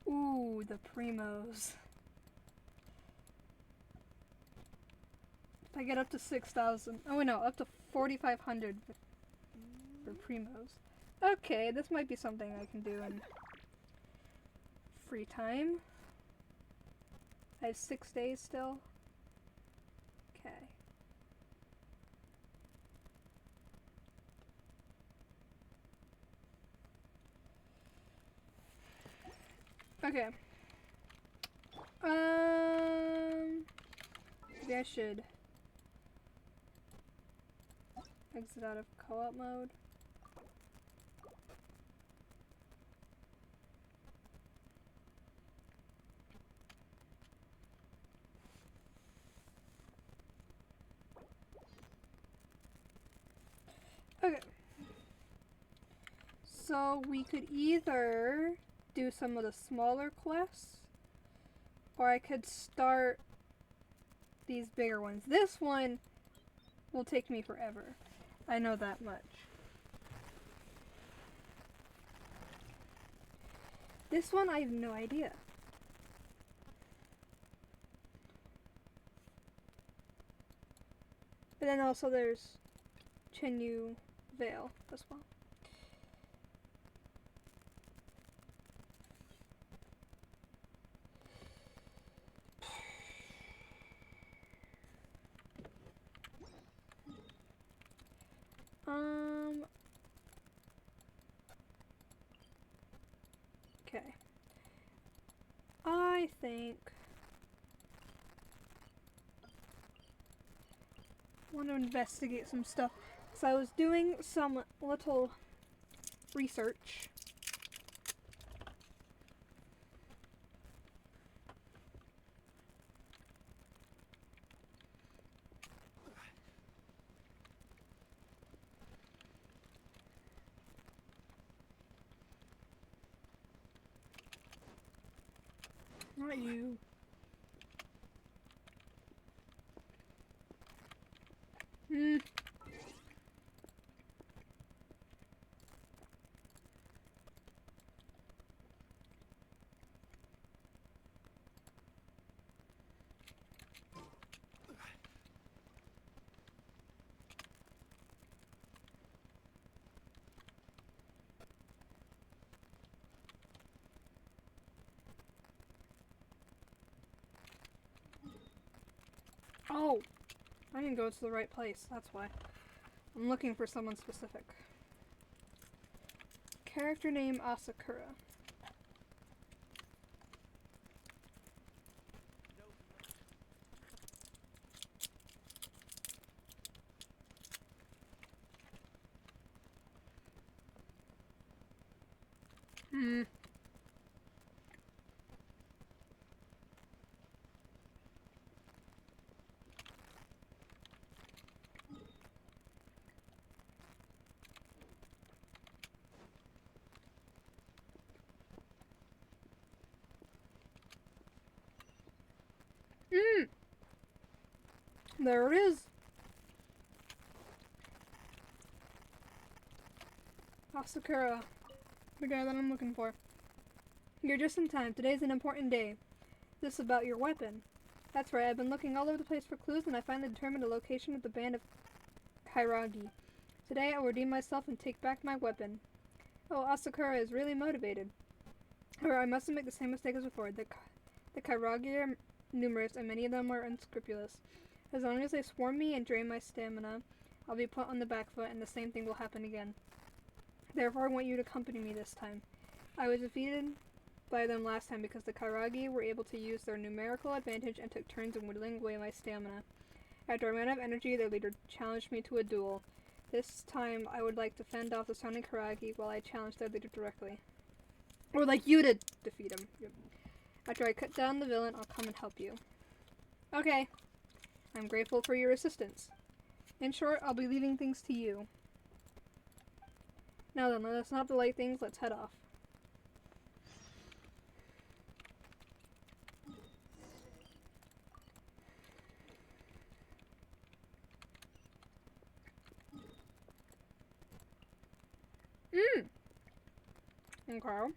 Ooh, the primos. If I get up to 6,000. Oh, wait, no, up to 4,500 for primos. Okay, this might be something I can do in free time. I have 6 days still. Okay. Okay. Maybe I should exit out of co-op mode. Okay. So we could either do some of the smaller quests, or I could start these bigger ones. This one will take me forever. I know that much. This one I have no idea. But then also there's Chenyu Vale as well. think. I want to investigate some stuff. So I was doing some little research. Not you. Oh! I didn't go to the right place, that's why. I'm looking for someone specific. Character name Asakura. There it is. Asakura. The guy that I'm looking for. You're just in time. Today's an important day. This is about your weapon. That's right, I've been looking all over the place for clues and I finally determined the location of the band of Kairagi. Today I will redeem myself and take back my weapon. Oh, Asakura is really motivated. However, I mustn't make the same mistake as before. The Kairagi are numerous and many of them are unscrupulous. As long as they swarm me and drain my stamina, I'll be put on the back foot and the same thing will happen again. Therefore, I want you to accompany me this time. I was defeated by them last time because the Kairagi were able to use their numerical advantage and took turns in whittling away my stamina. After I ran out of energy, their leader challenged me to a duel. This time, I would like to fend off the surrounding Kairagi while I challenge their leader directly. Or like you to defeat him. Yep. After I cut down the villain, I'll come and help you. Okay. I'm grateful for your assistance. In short, I'll be leaving things to you. Now then, let us not delay things, let's head off. Okay.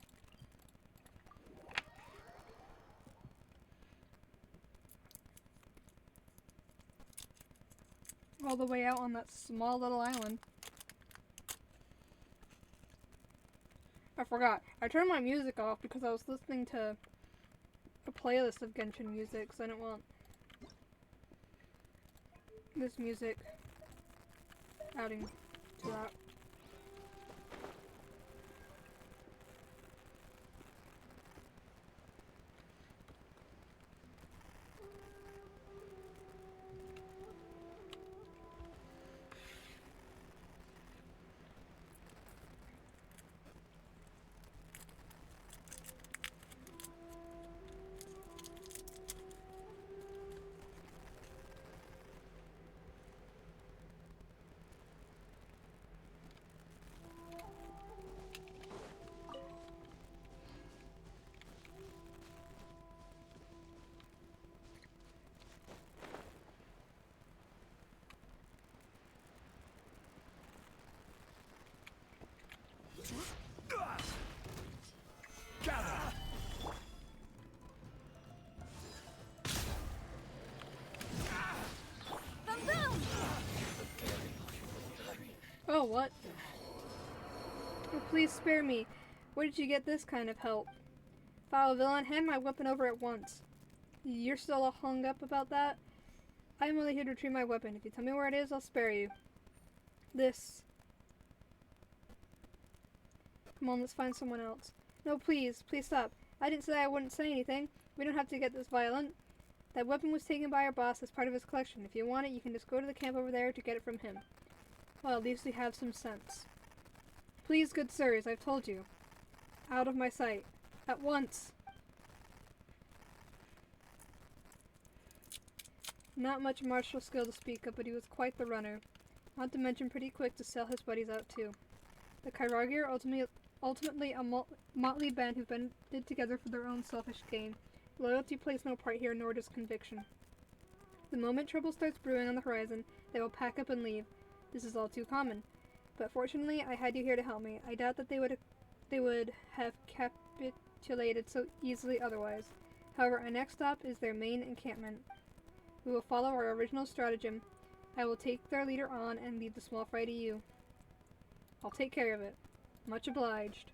All the way out on that small little island. I forgot. I turned my music off because I was listening to a playlist of Genshin music, so I didn't want this music adding to that. Oh, what? Oh, please spare me. Where did you get this kind of help? Foul villain, hand my weapon over at once. You're still all hung up about that? I'm only here to retrieve my weapon. If you tell me where it is, I'll spare you. This. Come on, let's find someone else. No, please. Please stop. I didn't say I wouldn't say anything. We don't have to get this violent. That weapon was taken by our boss as part of his collection. If you want it, you can just go to the camp over there to get it from him. Well, at least we have some sense. Please, good sirs, I've told you. Out of my sight. At once! Not much martial skill to speak of, but he was quite the runner. Not to mention pretty quick to sell his buddies out too. The Kairagi are ultimately a motley band who've banded together for their own selfish gain. Loyalty plays no part here, nor does conviction. The moment trouble starts brewing on the horizon, they will pack up and leave. This is all too common. But fortunately, I had you here to help me. I doubt that they would have capitulated so easily otherwise. However, our next stop is their main encampment. We will follow our original stratagem. I will take their leader on and lead the small fry to you. I'll take care of it. Much obliged.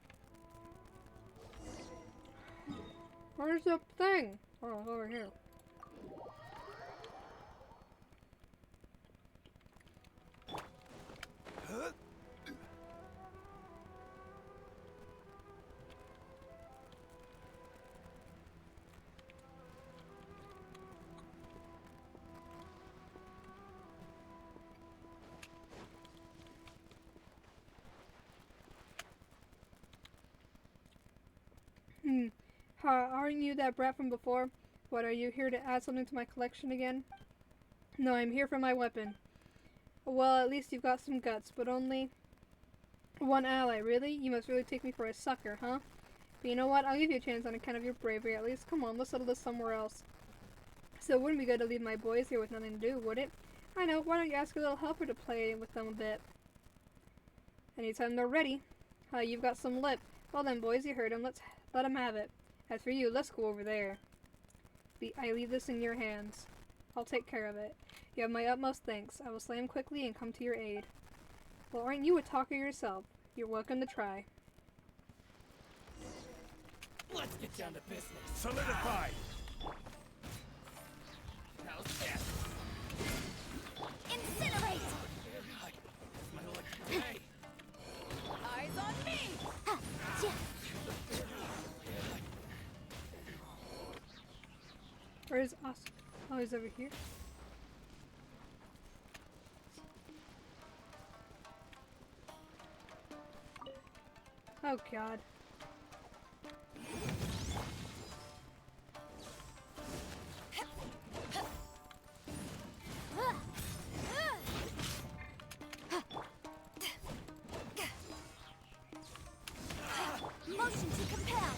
Where's the thing? Oh, it's over here. Aren't you that brat from before? What, are you here to add something to my collection again? No, I'm here for my weapon. Well, at least you've got some guts, but only one ally, really? You must really take me for a sucker, huh? But you know what? I'll give you a chance on account of your bravery, at least. Come on, let's settle this somewhere else. So it wouldn't be good to leave my boys here with nothing to do, would it? I know, why don't you ask a little helper to play with them a bit? Anytime they're ready. You've got some lip. Well then, boys, you heard him. Let's let him have it. As for you, let's go over there. I leave this in your hands. I'll take care of it. You have my utmost thanks. I will slay him quickly and come to your aid. Well, aren't you a talker yourself? You're welcome to try. Let's get down to business. Solidified! How's that? Incinerate! My lucky day. Eyes on me! Where's Oscar? Oh, he's over here. Oh god. Motion to compel!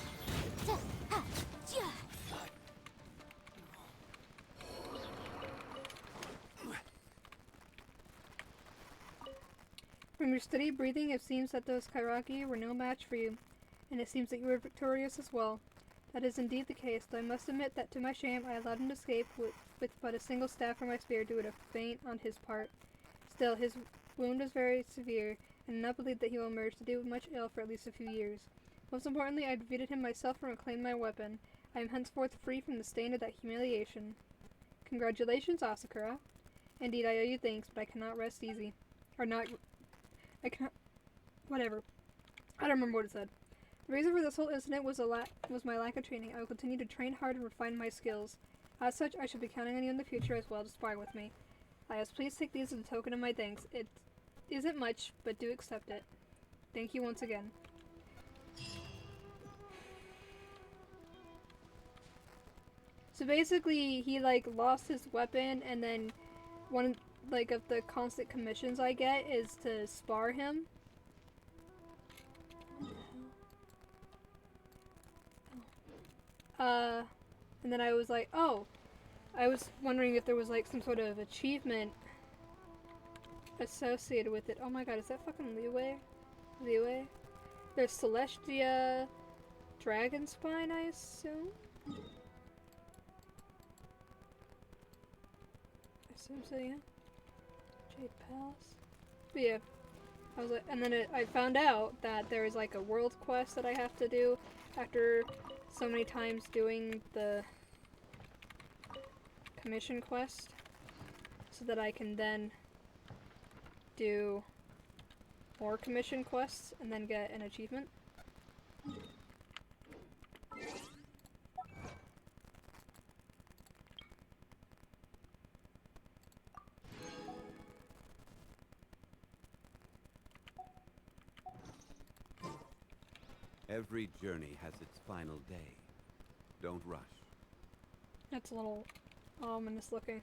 From your steady breathing, it seems that those Kairagi were no match for you, and it seems that you were victorious as well. That is indeed the case, though I must admit that to my shame I allowed him to escape with but a single stab from my spear due to a feint on his part. Still, his wound is very severe, and I do not believe that he will emerge to do much ill for at least a few years. Most importantly, I defeated him myself and reclaimed my weapon. I am henceforth free from the stain of that humiliation. Congratulations, Asakura. Indeed, I owe you thanks, but I cannot rest easy. Or not... I cannot... Whatever. I don't remember what it said. The reason for this whole incident was my lack of training. I will continue to train hard and refine my skills. As such, I shall be counting on you in the future as well to spar with me. Please take these as a token of my thanks. It isn't much, but do accept it. Thank you once again. So basically, he lost his weapon, and then one of the constant commissions I get is to spar him. And then I was like, oh, I was wondering if there was some sort of achievement associated with it. Oh my god, is that fucking Leeway? There's Celestia, Dragon Spine, I assume? I assume so, yeah. Jade Palace. But yeah, I was like, and then I found out that there is a world quest that I have to do after so many times doing the commission quest, so that I can then do more commission quests and then get an achievement. Every journey has its final day. Don't rush. That's a little ominous looking.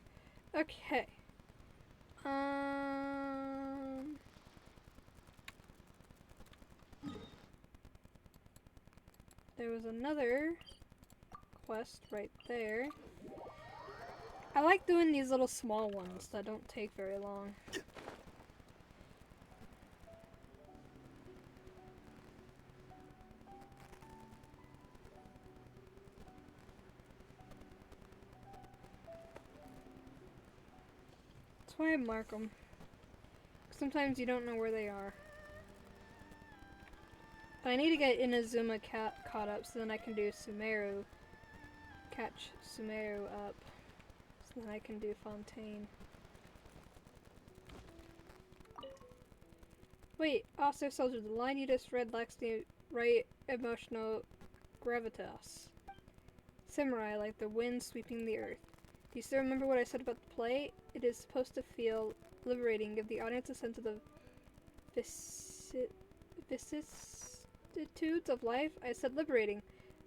Okay. There was another quest right there. I like doing these little small ones that don't take very long. That's why I mark them. Sometimes you don't know where they are. But I need to get Inazuma caught up so then I can do Sumeru. Catch Sumeru up. So then I can do Fontaine. Wait, also soldier, the line you just read lacks the right emotional gravitas. Samurai, like the wind sweeping the earth. Do you still remember what I said about the play? It is supposed to feel liberating, give the audience a sense of the vicissitudes of life. I said liberating.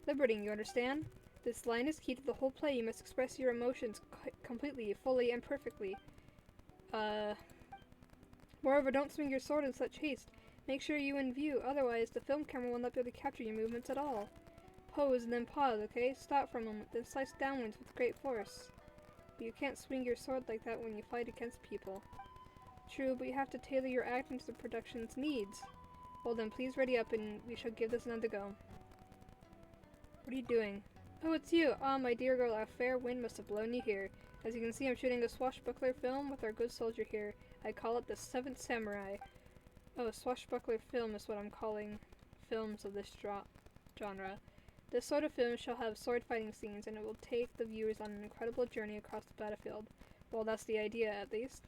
Liberating, you understand? This line is key to the whole play. You must express your emotions completely, fully, and perfectly. Moreover, don't swing your sword in such haste. Make sure you in view, otherwise the film camera will not be able to capture your movements at all. Pose and then pause, okay? Stop for a moment, then slice downwards with great force. But you can't swing your sword like that when you fight against people. True, but you have to tailor your acting to the production's needs. Well then, please ready up and we shall give this another go. What are you doing? Oh, it's you! Ah, my dear girl, a fair wind must have blown you here. As you can see, I'm shooting a swashbuckler film with our good soldier here. I call it the Seventh Samurai. Oh, swashbuckler film is what I'm calling films of this genre. This sort of film shall have sword fighting scenes, and it will take the viewers on an incredible journey across the battlefield. Well, that's the idea, at least.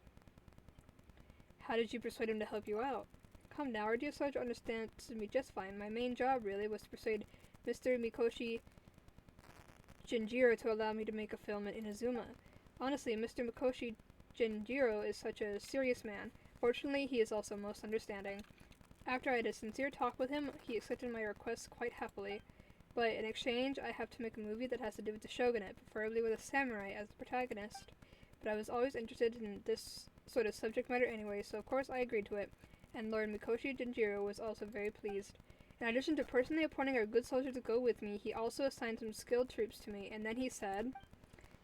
How did you persuade him to help you out? Come now, our dear soldier understands me just fine. My main job, really, was to persuade Mr. Mikoshi Genjiro to allow me to make a film in Inazuma. Honestly, Mr. Mikoshi Genjiro is such a serious man. Fortunately, he is also most understanding. After I had a sincere talk with him, he accepted my request quite happily. But in exchange, I have to make a movie that has to do with the shogunate, preferably with a samurai as the protagonist. But I was always interested in this sort of subject matter anyway, so of course I agreed to it, and Lord Mikoshi Genjiro was also very pleased. In addition to personally appointing our good soldier to go with me, he also assigned some skilled troops to me, and then he said,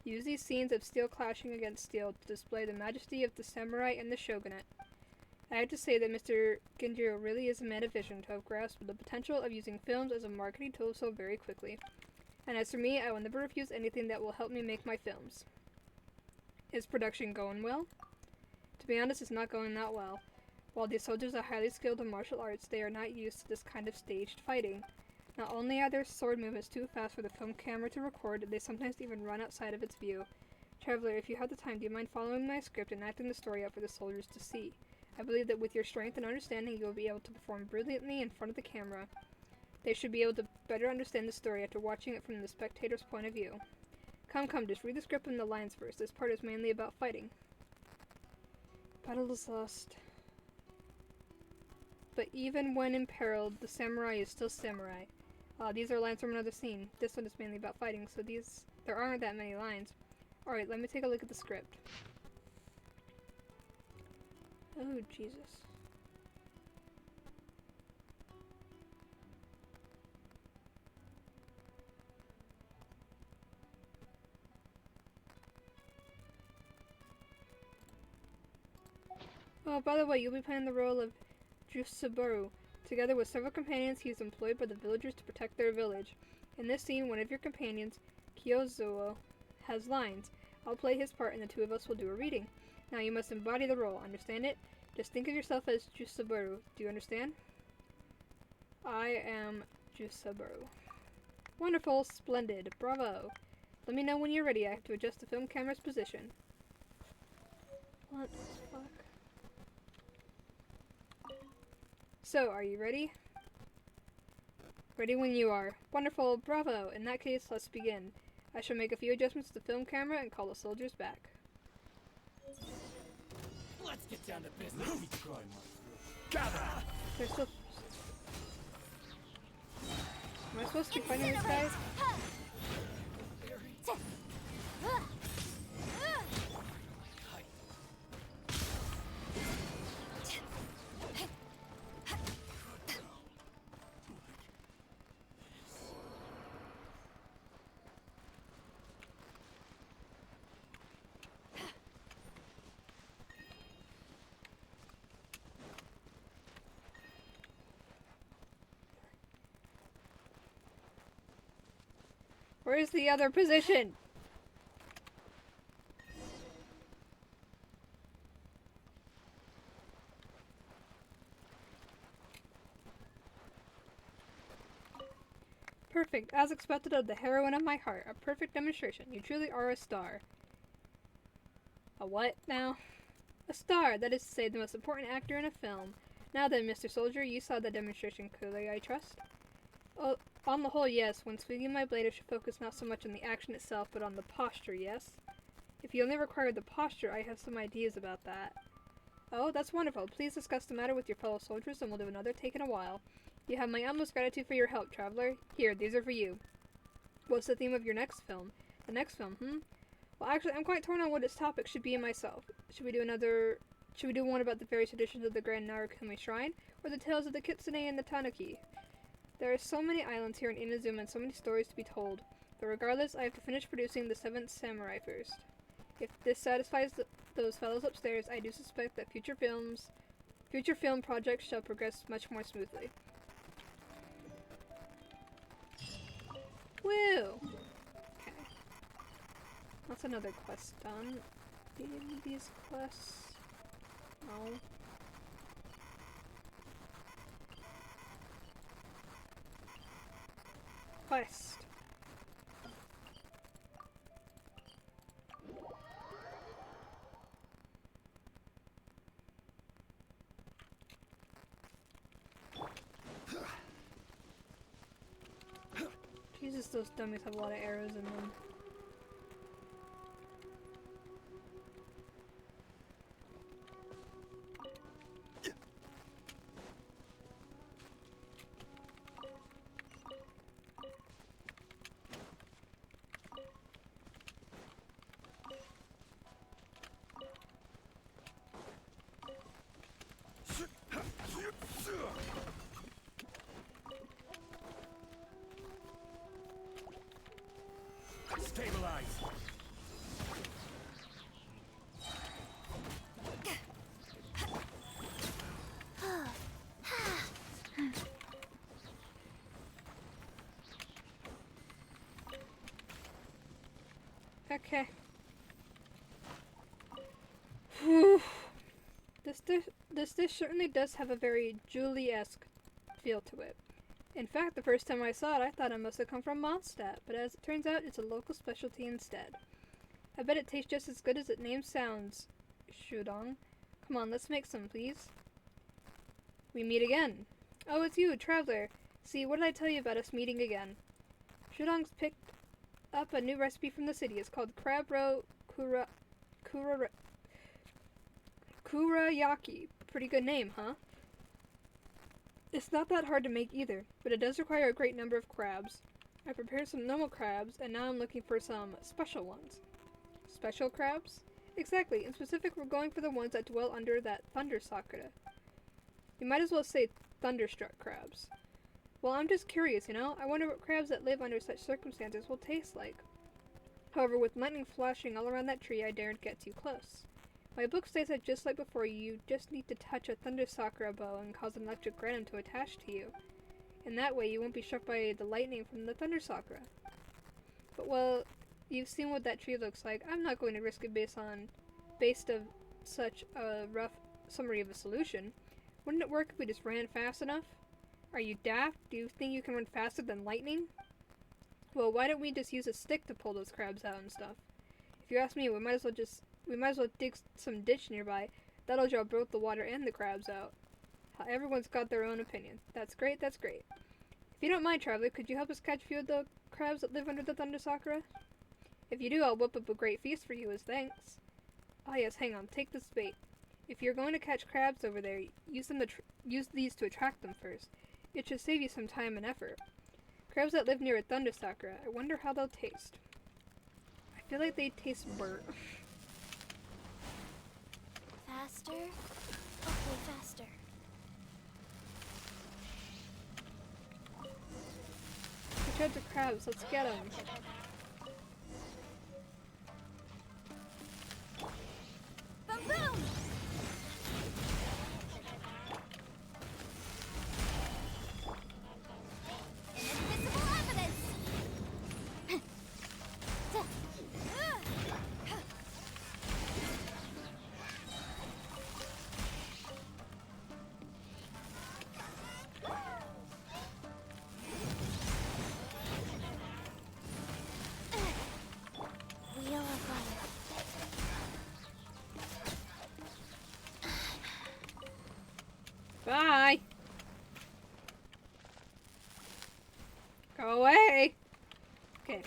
use these scenes of steel clashing against steel to display the majesty of the samurai and the shogunate. I have to say that Mr. Genjiro really is a man of vision to have grasped the potential of using films as a marketing tool so very quickly. And as for me, I will never refuse anything that will help me make my films. Is production going well? To be honest, it's not going that well. While these soldiers are highly skilled in martial arts, they are not used to this kind of staged fighting. Not only are their sword movements too fast for the film camera to record, they sometimes even run outside of its view. Traveler, if you have the time, do you mind following my script and acting the story out for the soldiers to see? I believe that with your strength and understanding, you will be able to perform brilliantly in front of the camera. They should be able to better understand the story after watching it from the spectator's point of view. Come, just read the script and the lines first. This part is mainly about fighting. Battle is lost. But even when imperiled, the samurai is still samurai. These are lines from another scene. This one is mainly about fighting, so there aren't that many lines. Alright, let me take a look at the script. Oh, Jesus. Oh, by the way, you'll be playing the role of Jusaburo. Together with several companions, he is employed by the villagers to protect their village. In this scene, one of your companions, Kyozuo, has lines. I'll play his part and the two of us will do a reading. Now you must embody the role, understand it? Just think of yourself as Jusaburo. Do you understand? I am Jusaburo. Wonderful, splendid, bravo. Let me know when you're ready. I have to adjust the film camera's position. What the fuck? So, are you ready? Ready when you are. Wonderful, bravo. In that case, let's begin. I shall make a few adjustments to the film camera and call the soldiers back. Let's get down to business. Gather! They're still... Am I supposed to be fighting this guy? Where's the other position? Perfect, as expected of the heroine of my heart. A perfect demonstration. You truly are a star. A what now? A star, that is to say, the most important actor in a film. Now then, Mr. Soldier, you saw the demonstration clearly, I trust? Oh, on the whole, yes. When swinging my blade, I should focus not so much on the action itself, but on the posture, yes? If you only require the posture, I have some ideas about that. Oh, that's wonderful. Please discuss the matter with your fellow soldiers, and we'll do another take in a while. You have my utmost gratitude for your help, traveler. Here, these are for you. What's the theme of your next film? The next film, Well, actually, I'm quite torn on what its topic should be in myself. Should we do one about the various traditions of the Grand Narukami Shrine, or the tales of the Kitsune and the Tanuki? There are so many islands here in Inazuma and so many stories to be told. But regardless, I have to finish producing The Seventh Samurai first. If this satisfies those fellows upstairs, I do suspect that future film projects shall progress much more smoothly. Woo! Okay. That's another quest done. Do you need these quests? No. Quest. Jesus, those dummies have a lot of arrows in them. Stabilize. Okay. Whew. This dish certainly does have a very Julie-esque feel to it. In fact, the first time I saw it, I thought it must have come from Mondstadt, but as it turns out, it's a local specialty instead. I bet it tastes just as good as its name sounds. Shudong. Come on, let's make some, please. We meet again. Oh, it's you, traveler. See, what did I tell you about us meeting again? Shudong's picked up a new recipe from the city. It's called crab roe kurayaki. Pretty good name, huh? It's not that hard to make either, but it does require a great number of crabs. I prepared some normal crabs, and now I'm looking for some special ones. Special crabs? Exactly. In specific, we're going for the ones that dwell under that thunder sakura. You might as well say thunderstruck crabs. Well, I'm just curious, you know? I wonder what crabs that live under such circumstances will taste like. However, with lightning flashing all around that tree, I daren't get too close. My book states that just like before, you just need to touch a thunder sakura bow and cause an electric granum to attach to you. In that way, you won't be struck by the lightning from the thunder sakura. But, well, you've seen what that tree looks like. I'm not going to risk it based of such a rough summary of a solution. Wouldn't it work if we just ran fast enough? Are you daft? Do you think you can run faster than lightning? Well, why don't we just use a stick to pull those crabs out and stuff? If you ask me, we might as well dig some ditch nearby. That'll draw both the water and the crabs out. Everyone's got their own opinion. That's great, that's great. If you don't mind, traveler, could you help us catch a few of the crabs that live under the thunder sakura? If you do, I'll whip up a great feast for you as thanks. Ah yes, hang on, take this bait. If you're going to catch crabs over there, use these to attract them first. It should save you some time and effort. Crabs that live near a thunder sakura. I wonder how they'll taste. I feel like they taste burnt. Faster? Okay, faster. We tried the crabs. Let's get them. Ba-boom! Invisible evidence! Wheel of fire. Bye! Go away! Okay.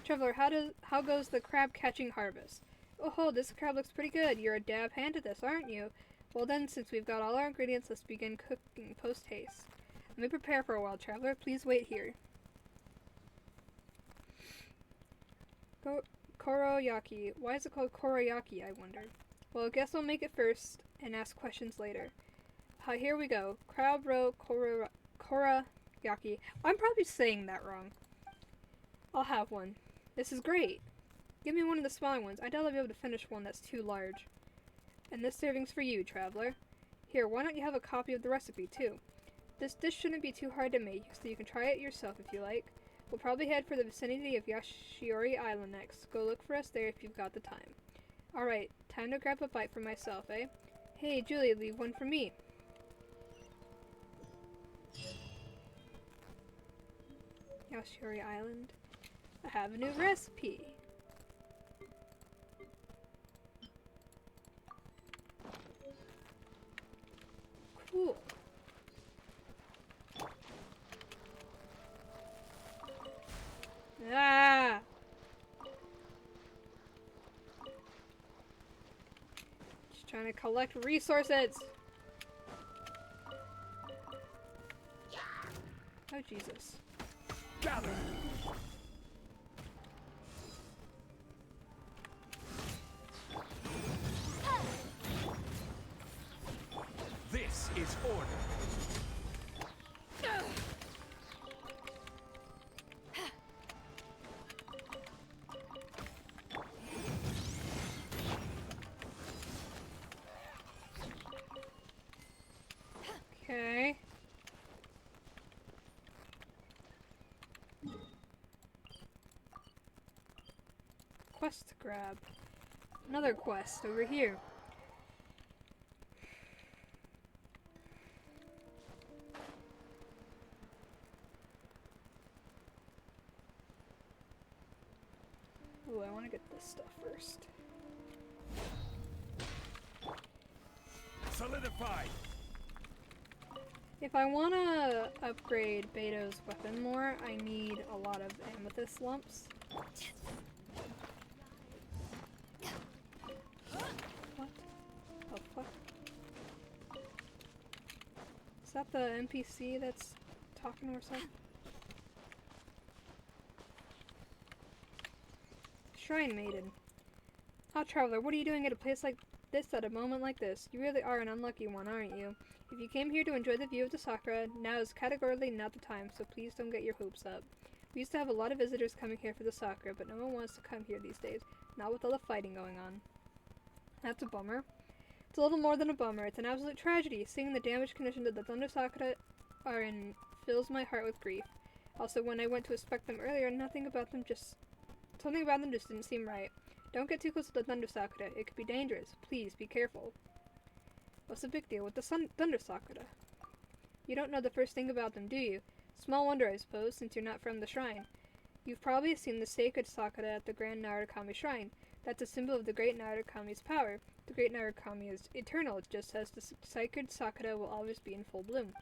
Traveler, how goes the crab catching harvest? Oh, this crab looks pretty good. You're a dab hand at this, aren't you? Well then, since we've got all our ingredients, let's begin cooking post-haste. Let me prepare for a while, Traveler. Please wait here. Koroyaki. Why is it called koroyaki, I wondered. Well, I guess I'll make it first and ask questions later. Here we go. Crab roe koroyaki. I'm probably saying that wrong. I'll have one. This is great. Give me one of the smaller ones. I doubt I'll be able to finish one that's too large. And this serving's for you, Traveler. Here, why don't you have a copy of the recipe, too? This dish shouldn't be too hard to make, so you can try it yourself if you like. We'll probably head for the vicinity of Yashiori Island next. Go look for us there if you've got the time. Alright, time to grab a bite for myself, eh? Hey, Julie, leave one for me. Yashiori Island. I have a new recipe. Cool. Ah! Just trying to collect resources. Oh, Jesus. Gather! This is order. Okay. Quest to grab. Another quest over here. Ooh, I want to get this stuff first. Solidified! If I want to upgrade Beto's weapon more, I need a lot of amethyst lumps. What the fuck? Is that the NPC that's talking to herself? Shrine Maiden. Ah, Traveler, what are you doing at a place like this at a moment like this? You really are an unlucky one, aren't you? If you came here to enjoy the view of the Sakura, now is categorically not the time, so please don't get your hopes up. We used to have a lot of visitors coming here for the Sakura, but no one wants to come here these days, not with all the fighting going on. That's a bummer. It's a little more than a bummer, it's an absolute tragedy. Seeing the damaged condition that the Thunder Sakura are in fills my heart with grief. Also, when I went to inspect them earlier, something about them just didn't seem right. Don't get too close to the Thunder Sakura, it could be dangerous. Please, be careful. What's the big deal with the Thunder Sakura? You don't know the first thing about them, do you? Small wonder, I suppose, since you're not from the shrine. You've probably seen the sacred Sakura at the Grand Narukami Shrine. That's a symbol of the great Narukami's power. The great Narukami is eternal, just as the sacred Sakura will always be in full bloom.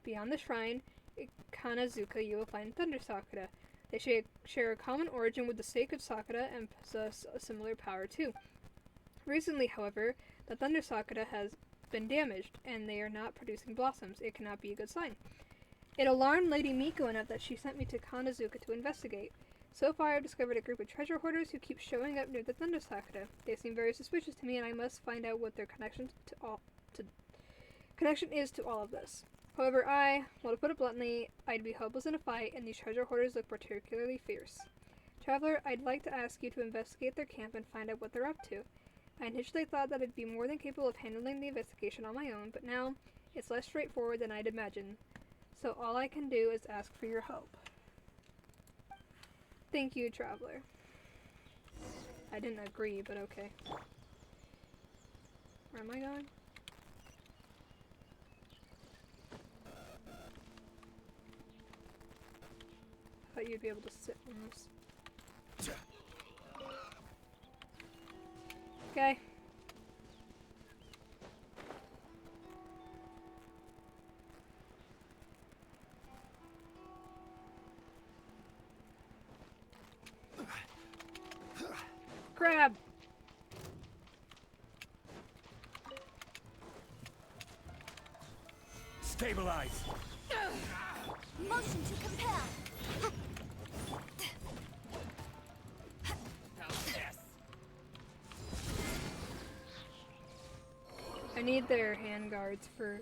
Beyond the shrine, in Kanazuka, you will find Thunder Sakura. They share a common origin with the sacred Sakura and possess a similar power too. Recently, however, the Thunder Sakura has been damaged, and they are not producing blossoms. It cannot be a good sign. It alarmed Lady Miko enough that she sent me to Kanazuka to investigate. So far, I've discovered a group of treasure hoarders who keep showing up near the Thunder Sakura. They seem very suspicious to me, and I must find out what their connection is to all of this. However, well, to put it bluntly, I'd be hopeless in a fight, and these treasure hoarders look particularly fierce. Traveler, I'd like to ask you to investigate their camp and find out what they're up to. I initially thought that I'd be more than capable of handling the investigation on my own, but now it's less straightforward than I'd imagined. So all I can do is ask for your help. Thank you, Traveler. I didn't agree, but okay. Where am I going? I thought you'd be able to sit on this. Okay. Grab! Stabilize! Motion to compel! I need their hand guards for,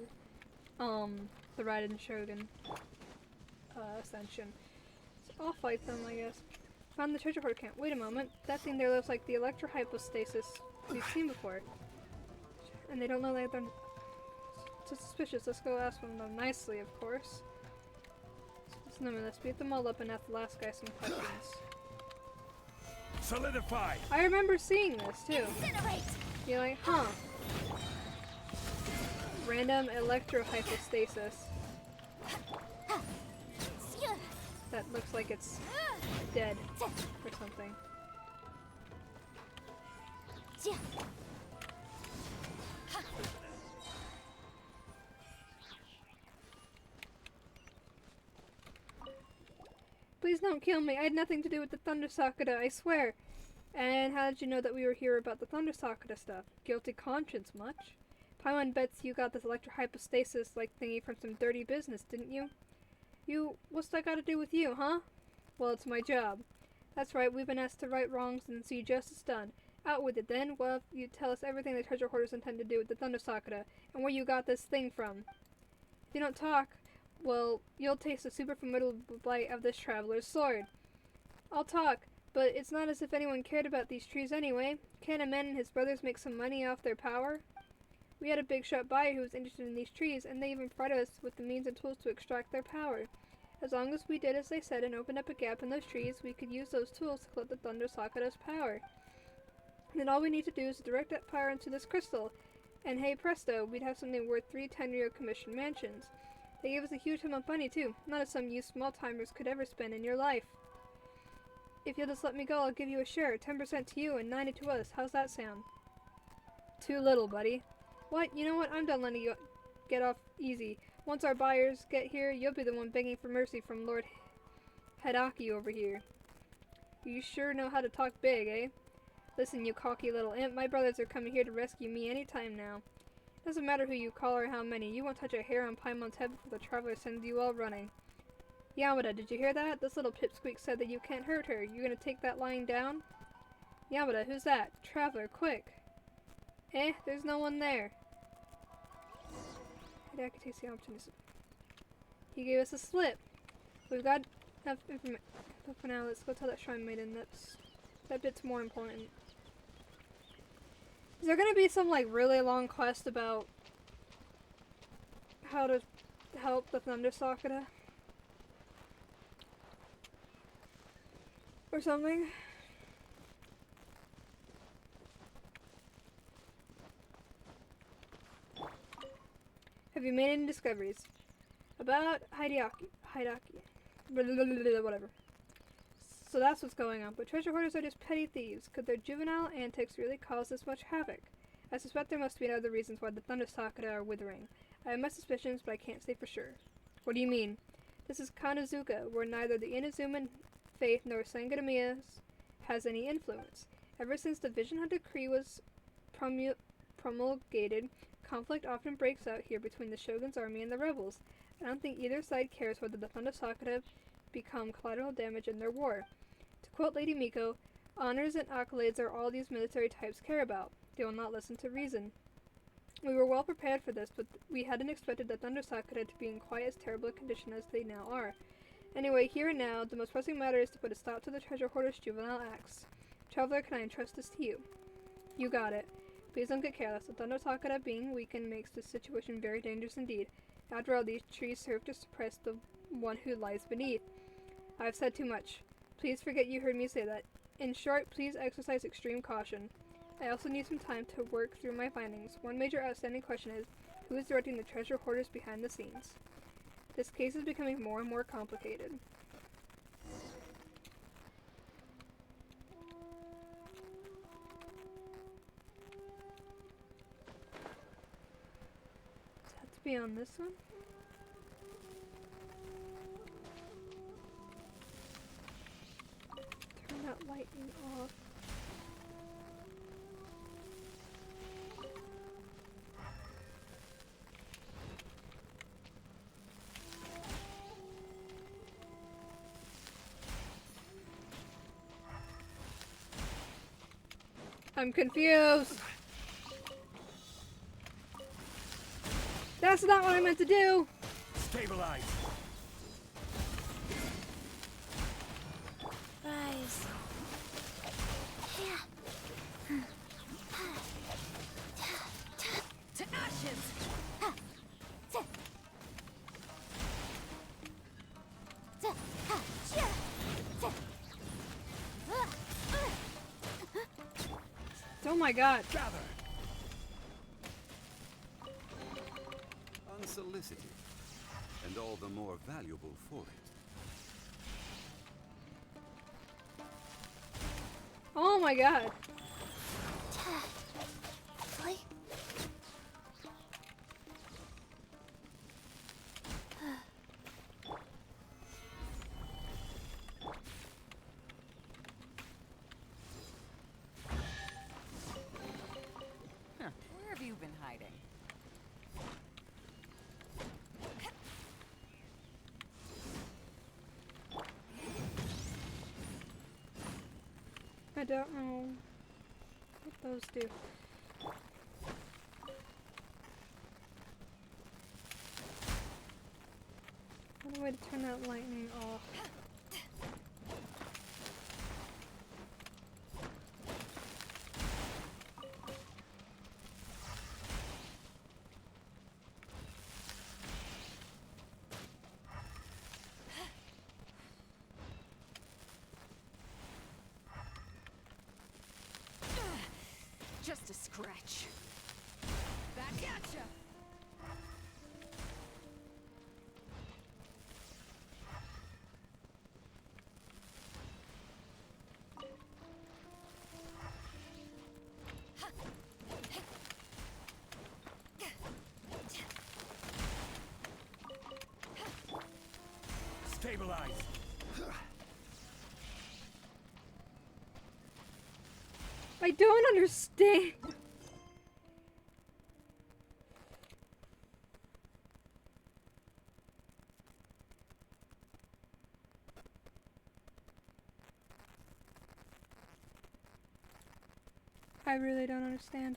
the Raiden Shogun, ascension. So I'll fight them, I guess. Found the treasure hoarder camp. Wait a moment. That thing there looks like the electrohypostasis we've seen before. And they don't know that they're so suspicious. Let's go ask one of them nicely, of course. So let's beat them all up and ask the last guy some questions. Solidify! I remember seeing this, too. Incinerate! You're like, huh. Random electrohypostasis. That looks like it's dead or something. Please don't kill me. I had nothing to do with the Thunder Sakura, I swear. And how did you know that we were here about the Thunder Sakura stuff? Guilty conscience much? Paimon bets you got this electrohypostasis-like thingy from some dirty business, didn't you? What's that got to do with you, huh? Well, it's my job. That's right, we've been asked to right wrongs and see justice done. Out with it then. Well, you tell us everything the treasure hoarders intend to do with the Thunder Sakura, and where you got this thing from. If you don't talk, well, you'll taste the super formidable bite of this traveler's sword. I'll talk, but it's not as if anyone cared about these trees anyway. Can't a man and his brothers make some money off their power? We had a big shot buyer who was interested in these trees, and they even provided us with the means and tools to extract their power. As long as we did as they said and opened up a gap in those trees, we could use those tools to collect the Thunder Sakura's power. And then all we need to do is direct that power into this crystal, and hey presto, we'd have something worth 3 Tenryo commission mansions. They gave us a huge amount of money too, not a sum you small-timers could ever spend in your life. If you'll just let me go, I'll give you a share, 10% to you and 90% to us. How's that sound? Too little, buddy. What? You know what? I'm done letting you get off easy. Once our buyers get here, you'll be the one begging for mercy from Lord Hidaki over here. You sure know how to talk big, eh? Listen, you cocky little imp, my brothers are coming here to rescue me any time now. Doesn't matter who you call or how many, you won't touch a hair on Paimon's head before the traveler sends you all running. Yamada, did you hear that? This little pipsqueak said that you can't hurt her. You gonna take that lying down? Yamada, who's that? Traveler, quick. There's no one there. Hideki takes the opportunity. He gave us a slip. We've got enough information. But for now, let's go tell that shrine maiden that bit's more important. Is there gonna be some like really long quest about how to help the Thunder Sakura? Or something? Have you made any discoveries? About Hidaki. Whatever. So that's what's going on. But treasure hoarders are just petty thieves. Could their juvenile antics really cause this much havoc? I suspect there must be other reasons why the Thunder Sakura are withering. I have my suspicions, but I can't say for sure. What do you mean? This is Kanazuka, where neither the Inazuman faith nor Sangonomiya has any influence. Ever since the Vision Hunt Decree was promulgated, Conflict often breaks out here between the Shogun's army and the rebels. I don't think either side cares whether the Thunder Sakura become collateral damage in their war. To quote Lady Miko, honors and accolades are all these military types care about. They will not listen to reason. We were well prepared for this, but we hadn't expected the Thunder Sakura to be in quite as terrible a condition as they now are. Anyway, here and now, the most pressing matter is to put a stop to the treasure hoarder's juvenile acts. Traveler, can I entrust this to you? You got it. Please don't get careless. The Thunder Sakura being weakened makes this situation very dangerous indeed. After all, these trees serve to suppress the one who lies beneath. I've said too much. Please forget you heard me say that. In short, please exercise extreme caution. I also need some time to work through my findings. One major outstanding question is, who is directing the treasure hoarders behind the scenes? This case is becoming more and more complicated. Does it have to be on this one? Turn that lightning off. I'm confused. That's not what I meant to do. Stabilize. Rise. To ashes! Oh my god. Gather. Unsolicited, and all the more valuable for it. Oh my god. Where have you been hiding? I don't know what those do. What a way to turn that lightning off. Just a scratch. Back at ya! Stabilize. I don't understand. I really don't understand.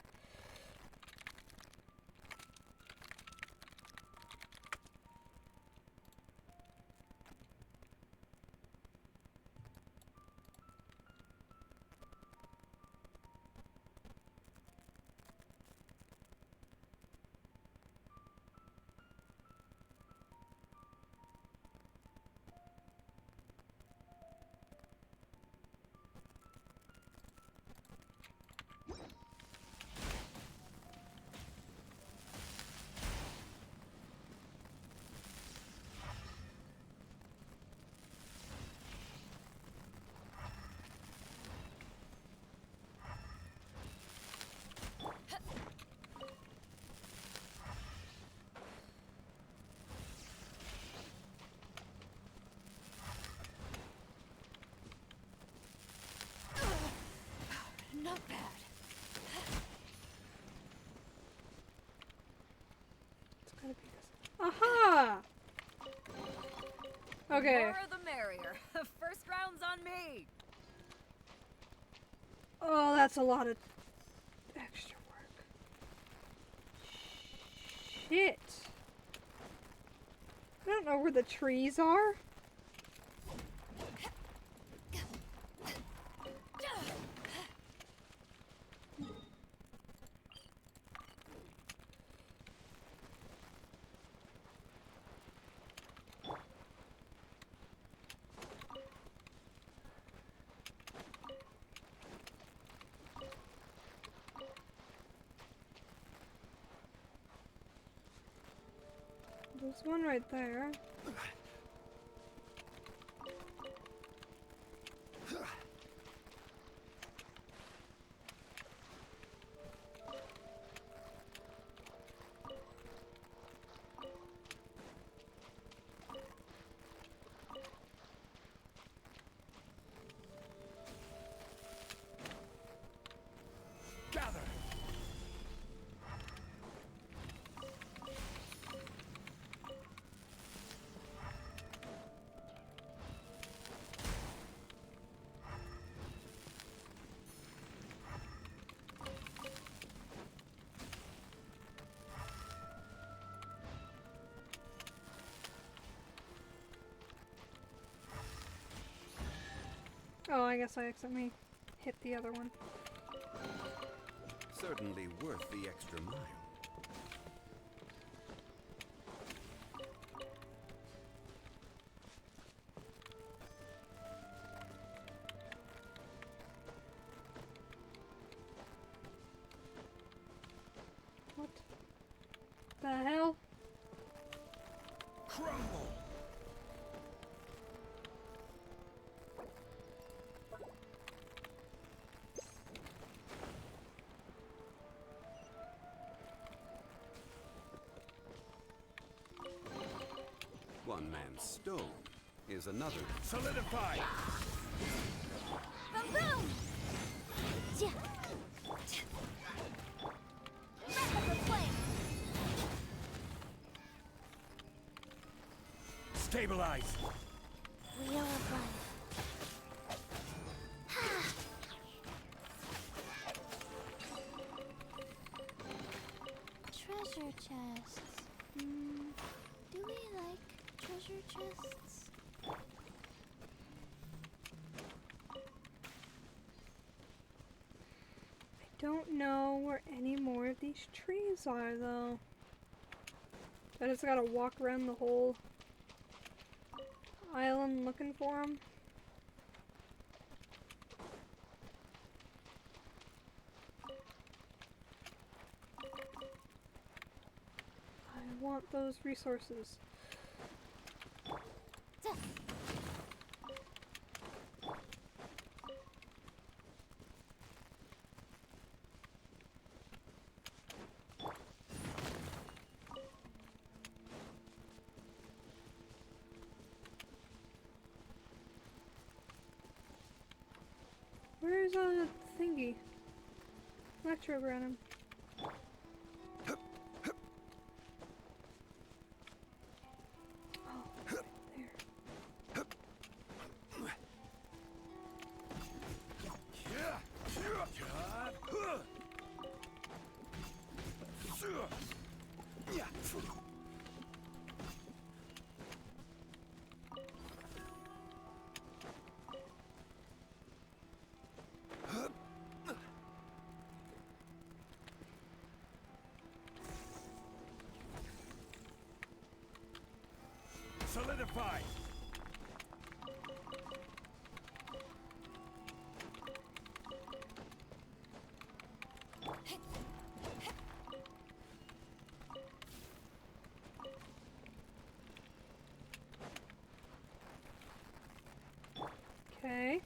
Aha! Okay. More the merrier. First round's on me. Oh, that's a lot of extra work. Shit. I don't know where the trees are. There's one right there. Gather! Oh, I guess I accidentally hit the other one. Certainly worth the extra mile. What the hell? Crumble! One man's stone is another. Solidify! Boom boom! Yeah. Replica flame! Stabilize! Wheel of life. Treasure chests. Do we like treasure chests? I don't know where any more of these trees are, though. I just gotta walk around the whole island looking for them. I want those resources. Where's thingy? Electrogranum. Oh, right there. Solidify! Okay.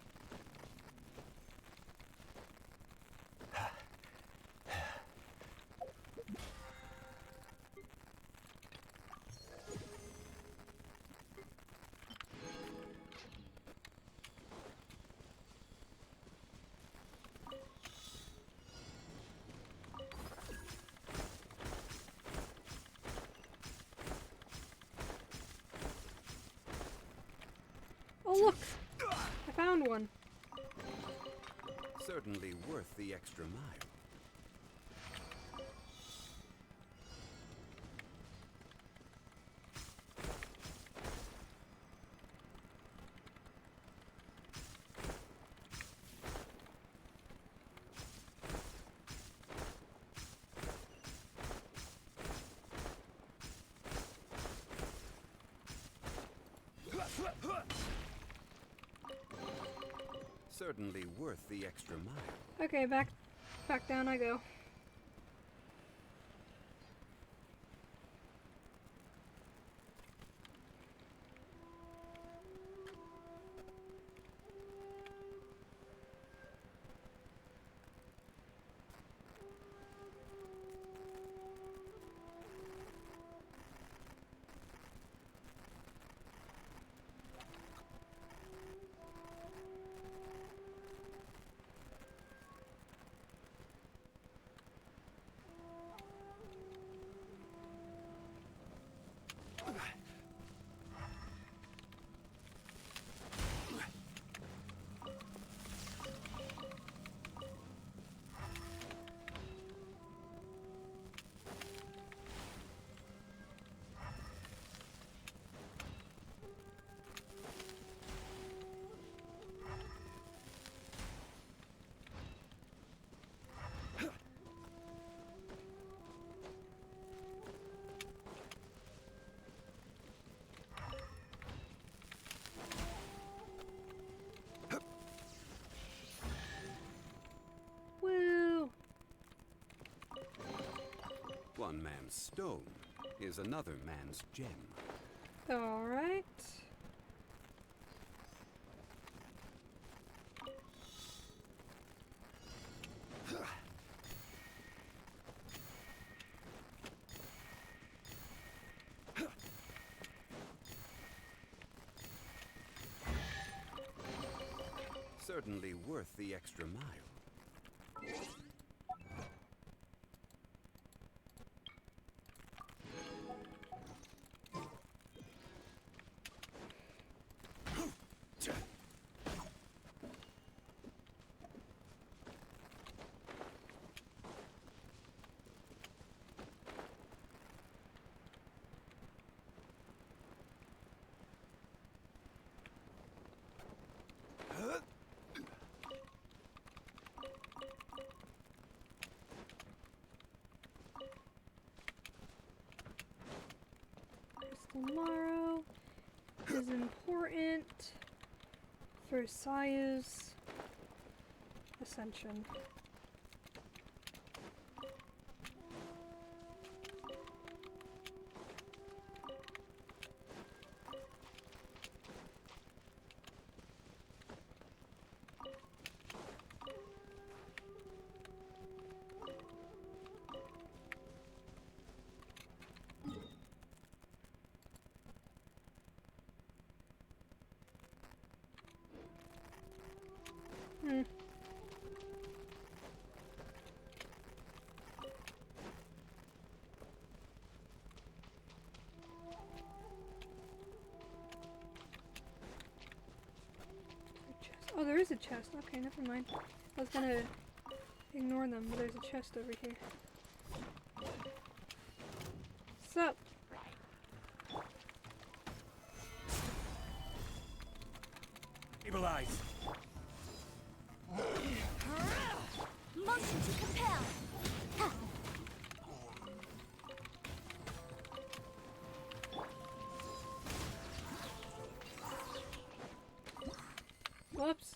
look! I found one. Certainly worth the extra mile. Certainly worth the extra mile. Okay, back down I go. Woo! One man's stone is another man's gem. Alright. Certainly worth the extra mile. Tomorrow is important for Sayu's ascension. Oh, there is a chest. Okay, never mind. I was gonna ignore them, but there's a chest over here. Sup? Stabilize. Motion to compel. Whoops.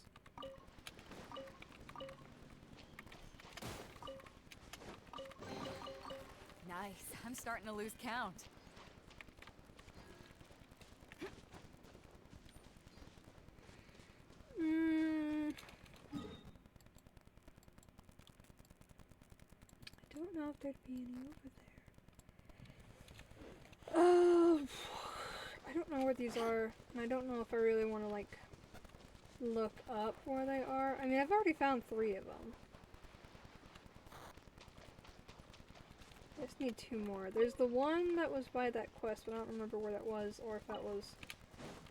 Nice. I'm starting to lose count. I don't know if there'd be any over there. Oh, I don't know where these are, and I don't know if I really want to, like, look up where they are. I mean, I've already found 3 of them. I just need 2 more. There's the one that was by that quest, but I don't remember where that was, or if that was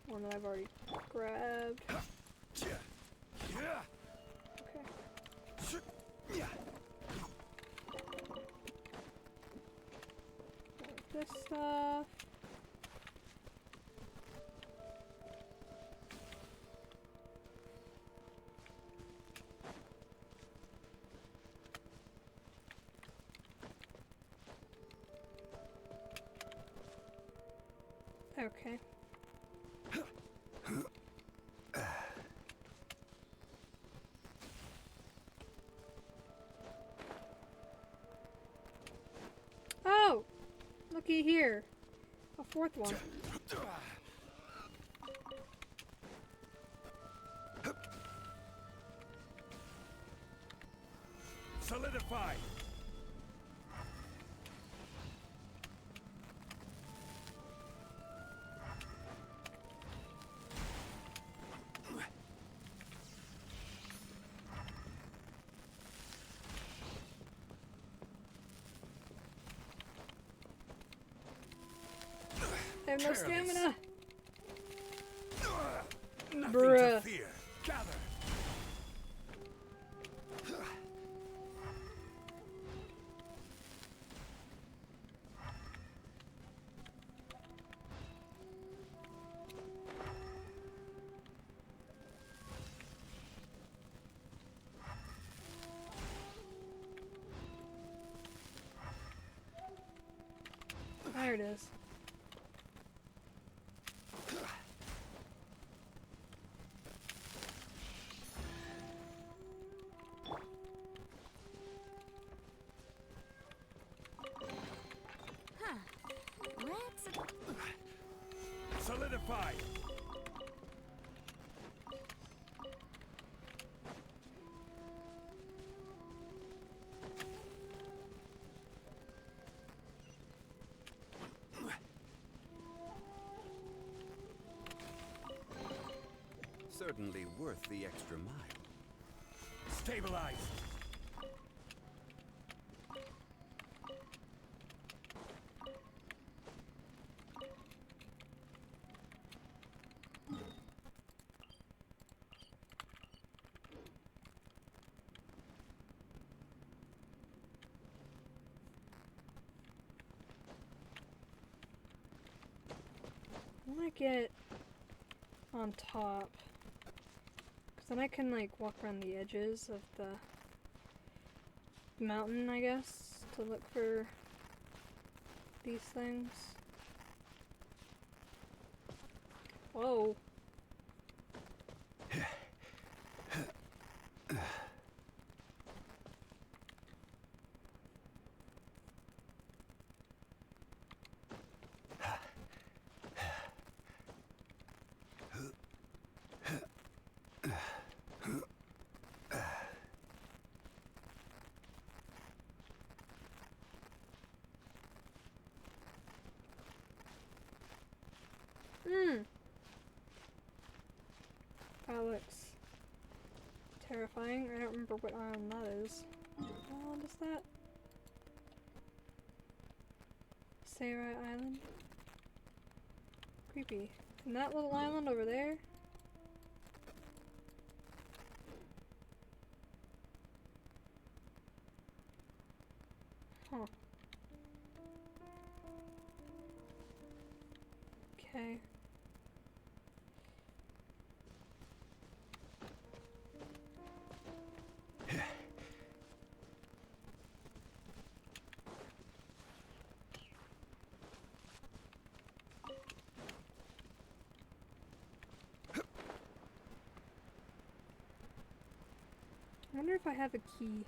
One that I've already grabbed. Okay. This stuff. Okay. Oh! Looky here. A fourth one. Solidify! I have no stamina. Nothing Bruh. to fear. Gather. There it is. Solidify! Certainly worth the extra mile. Stabilize! I want to get on top, because then I can like walk around the edges of the mountain, I guess, to look for these things. Whoa. That looks terrifying. I don't remember what island that is. What island is that? Sarai Island? Creepy. And that little island over there? Huh. Okay. I wonder if I have a key.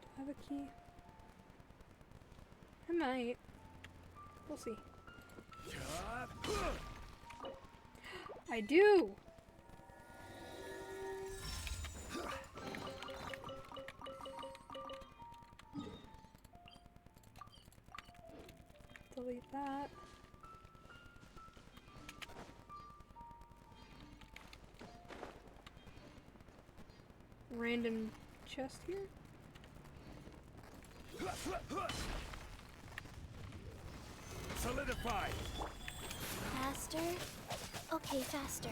Do I have a key? I might. We'll see. I do! Delete that. Random chest here? Solidify! occupied. Faster? Okay, faster.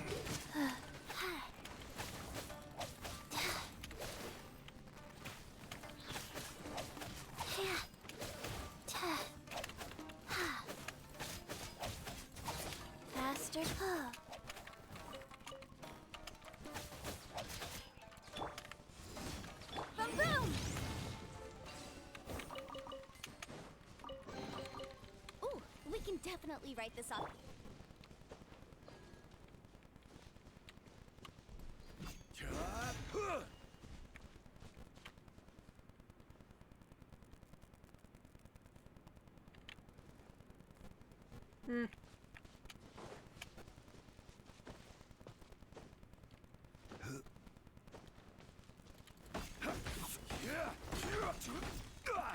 Faster. Boom boom! Ooh, we can definitely write this up. Hmm.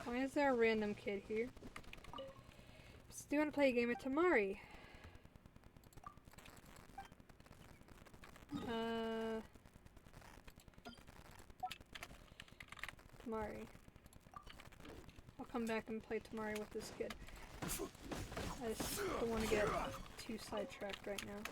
Why is there a random kid here? Do you want to play a game of Tamari? Tamari. I'll come back and play Tamari with this kid. I just don't want to get too sidetracked right now.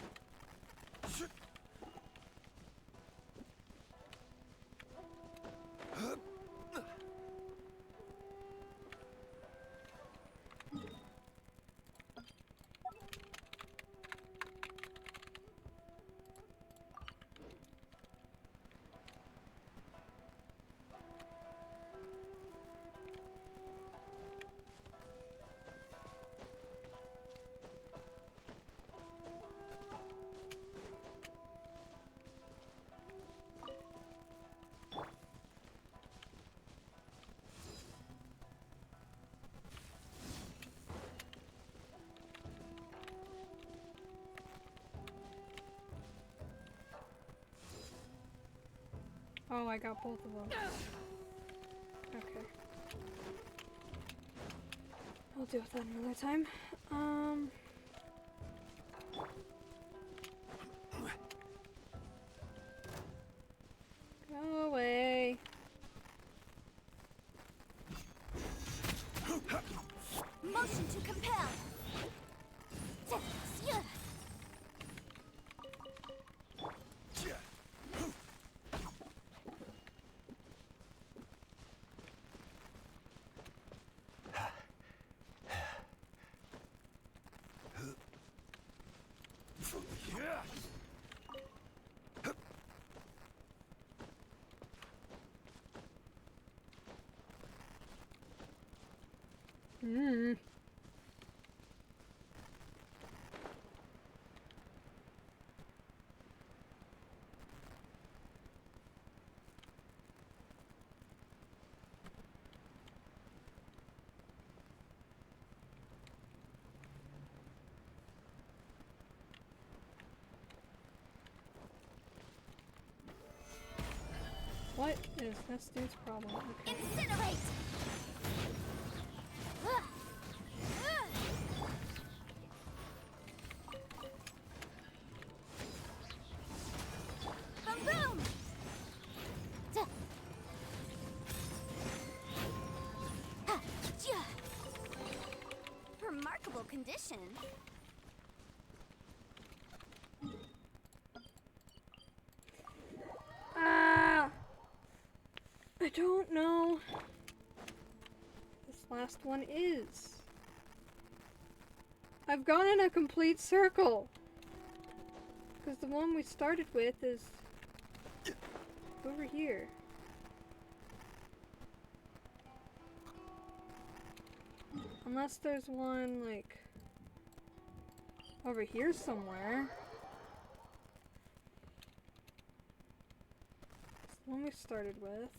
Oh, I got both of them. Okay. I'll deal with that another time. Go away. Motion to compel. What is this dude's problem? Okay. Incinerate! Boom boom! Remarkable condition. I don't know. This last one is. I've gone in a complete circle. Because the one we started with is over here. Unless there's one, like, over here somewhere. It's the one we started with.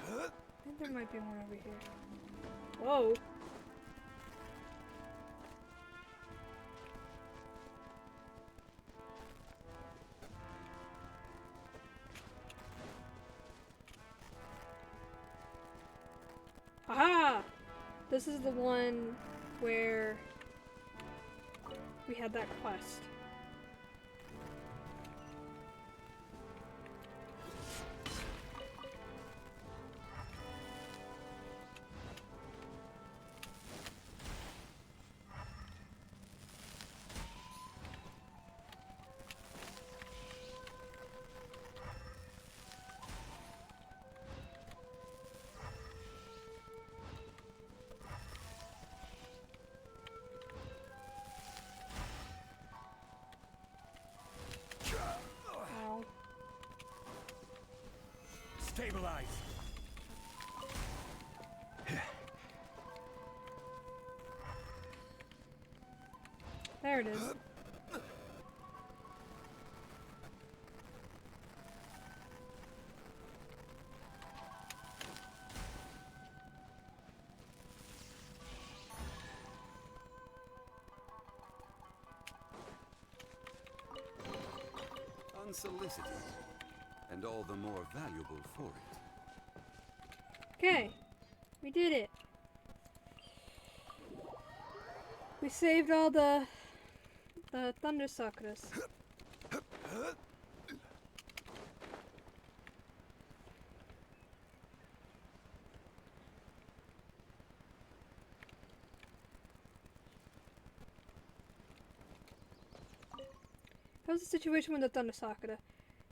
I think there might be one over here. Whoa! Aha! This is the one where we had that quest. Ow. Stabilize. There it is. Unsolicited, and all the more valuable for it. Okay, we did it. We saved all the Thunder Sakuras. How's the situation with the Thunder Sakura?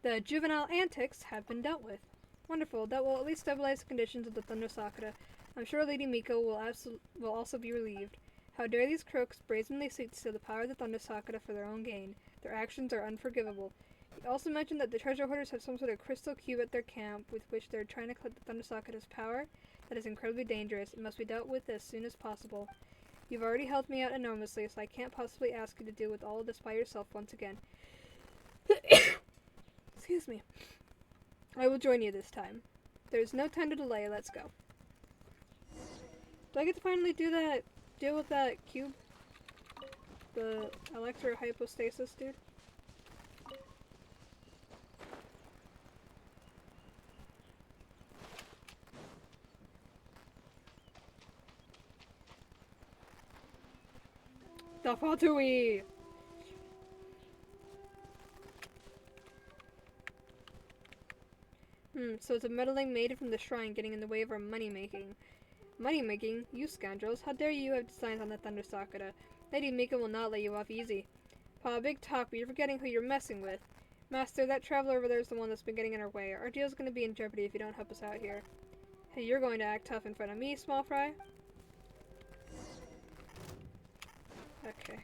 The juvenile antics have been dealt with. Wonderful. That will at least stabilize the conditions of the Thunder Sakura. I'm sure Lady Miko will also be relieved. How dare these crooks brazenly seek to steal the power of the Thunder Sakura for their own gain. Their actions are unforgivable. He also mentioned that the treasure hoarders have some sort of crystal cube at their camp with which they're trying to collect the Thunder Sakura's power. That is incredibly dangerous. It must be dealt with as soon as possible. You've already helped me out enormously, so I can't possibly ask you to deal with all of this by yourself once again. Excuse me. I will join you this time. There's no time to delay. Let's go. Do I get to finally deal with that cube? The electro-hypostasis dude? The Fatui! So it's a meddling maiden from the shrine getting in the way of our money-making. Money-making? You scoundrels. How dare you have designs on the Thunder Sakura? Lady Mika will not let you off easy. Pa, big talk, but you're forgetting who you're messing with. Master, that traveler over there is the one that's been getting in our way. Our deal's gonna be in jeopardy if you don't help us out here. Hey, you're going to act tough in front of me, small fry? Okay.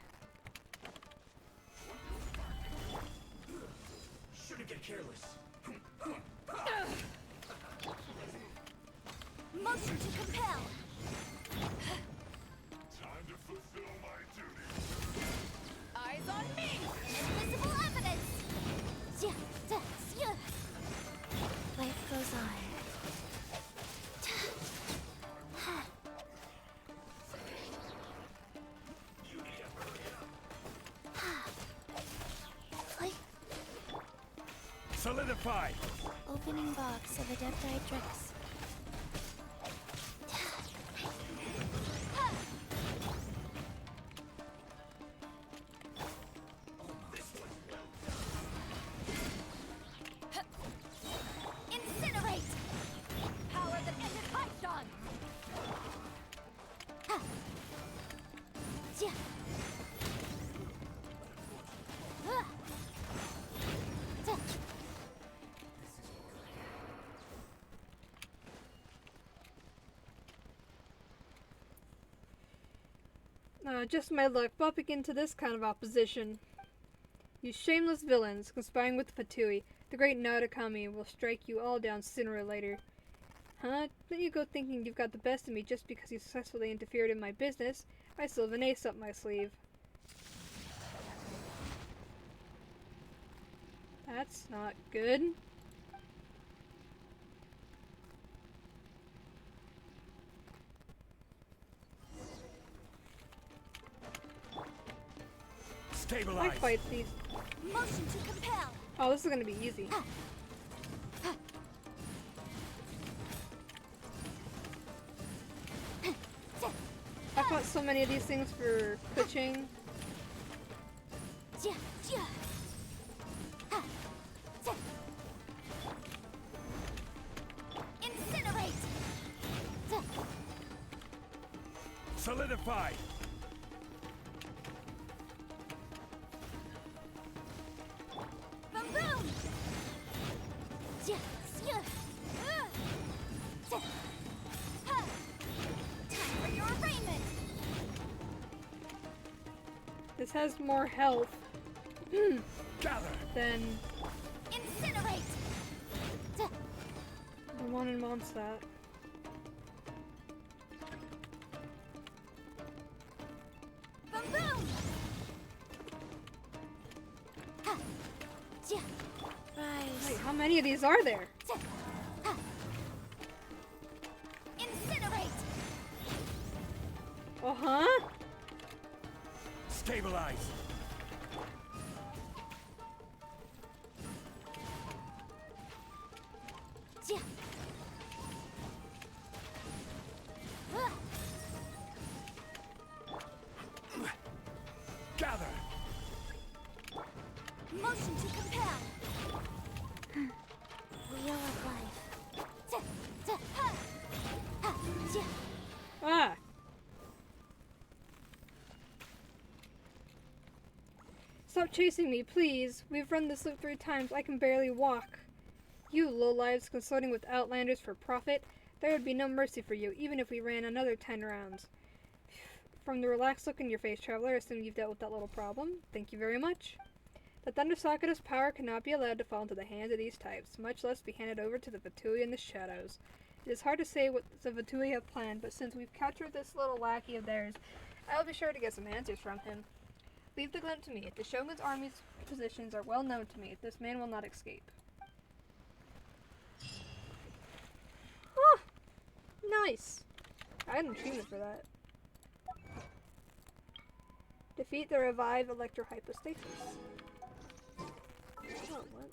Shouldn't get careless. Motion to compel. Time to fulfill my duty. Eyes on me. Invisible evidence. Life goes on. Solidify. Opening box of Adepti Drix. Incinerate. Power that ended Python. Just my luck, bumping into this kind of opposition. You shameless villains, conspiring with the Fatui. The great Narukami will strike you all down sooner or later. Huh? Don't you go thinking you've got the best of me just because you successfully interfered in my business. I still have an ace up my sleeve. That's not good. Stabilize. I fight these. Motion to compel. Oh, this is gonna be easy. I fought so many of these things for Kuching. Incinerate! Solidify! Boom boom! Time for your arraignment! This has more health than Incinerate! the one in Mondstadt. Boom boom! Wait, how many of these are there? Incinerate! Uh-huh. Stabilize! Gather! Motion to compel! Wheel of life. Ah. Stop chasing me, please. We've run this loop 3 times. I can barely walk. You lowlives consorting with outlanders for profit. There would be no mercy for you, even if we ran another 10 rounds. From the relaxed look in your face, traveler, I assume you've dealt with that little problem. Thank you very much. The Thunder Sakura's power cannot be allowed to fall into the hands of these types, much less be handed over to the Vatui in the shadows. It is hard to say what the Vatui have planned, but since we've captured this little lackey of theirs, I will be sure to get some answers from him. Leave the glint to me. The Shogun's army's positions are well known to me. This man will not escape. Oh, nice. I had an achievement for that. Defeat the Revive Electrohypostasis. Oh, what?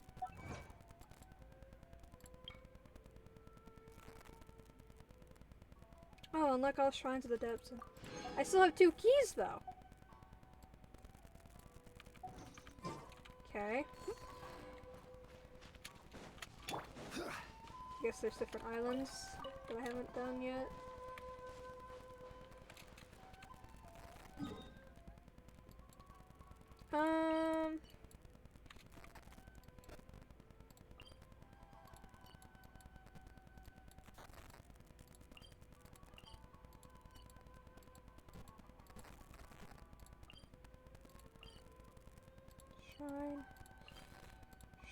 Oh, unlock all shrines of the depths. I still have 2 keys, though. Okay. Guess there's different islands that I haven't done yet. Shrine.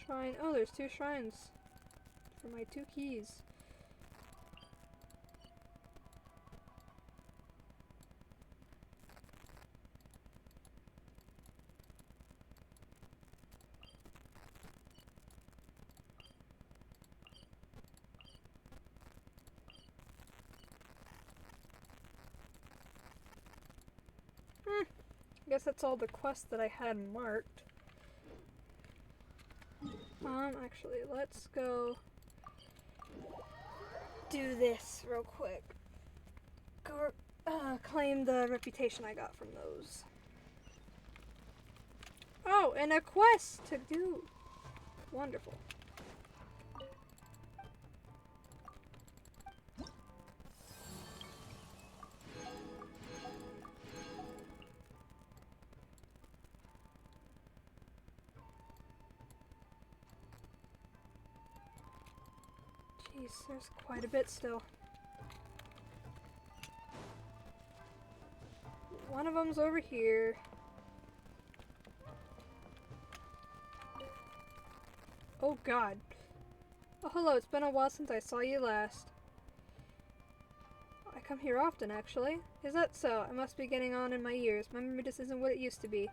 Shrine. Oh, there's 2 shrines for my 2 keys. Guess that's all the quests that I had marked. Actually, let's go do this real quick. Go, claim the reputation I got from those. Oh, and a quest to do. Wonderful. Jeez, there's quite a bit still. One of them's over here. Oh god. Oh hello, it's been a while since I saw you last. I come here often, actually. Is that so? I must be getting on in my years. My memory just isn't what it used to be.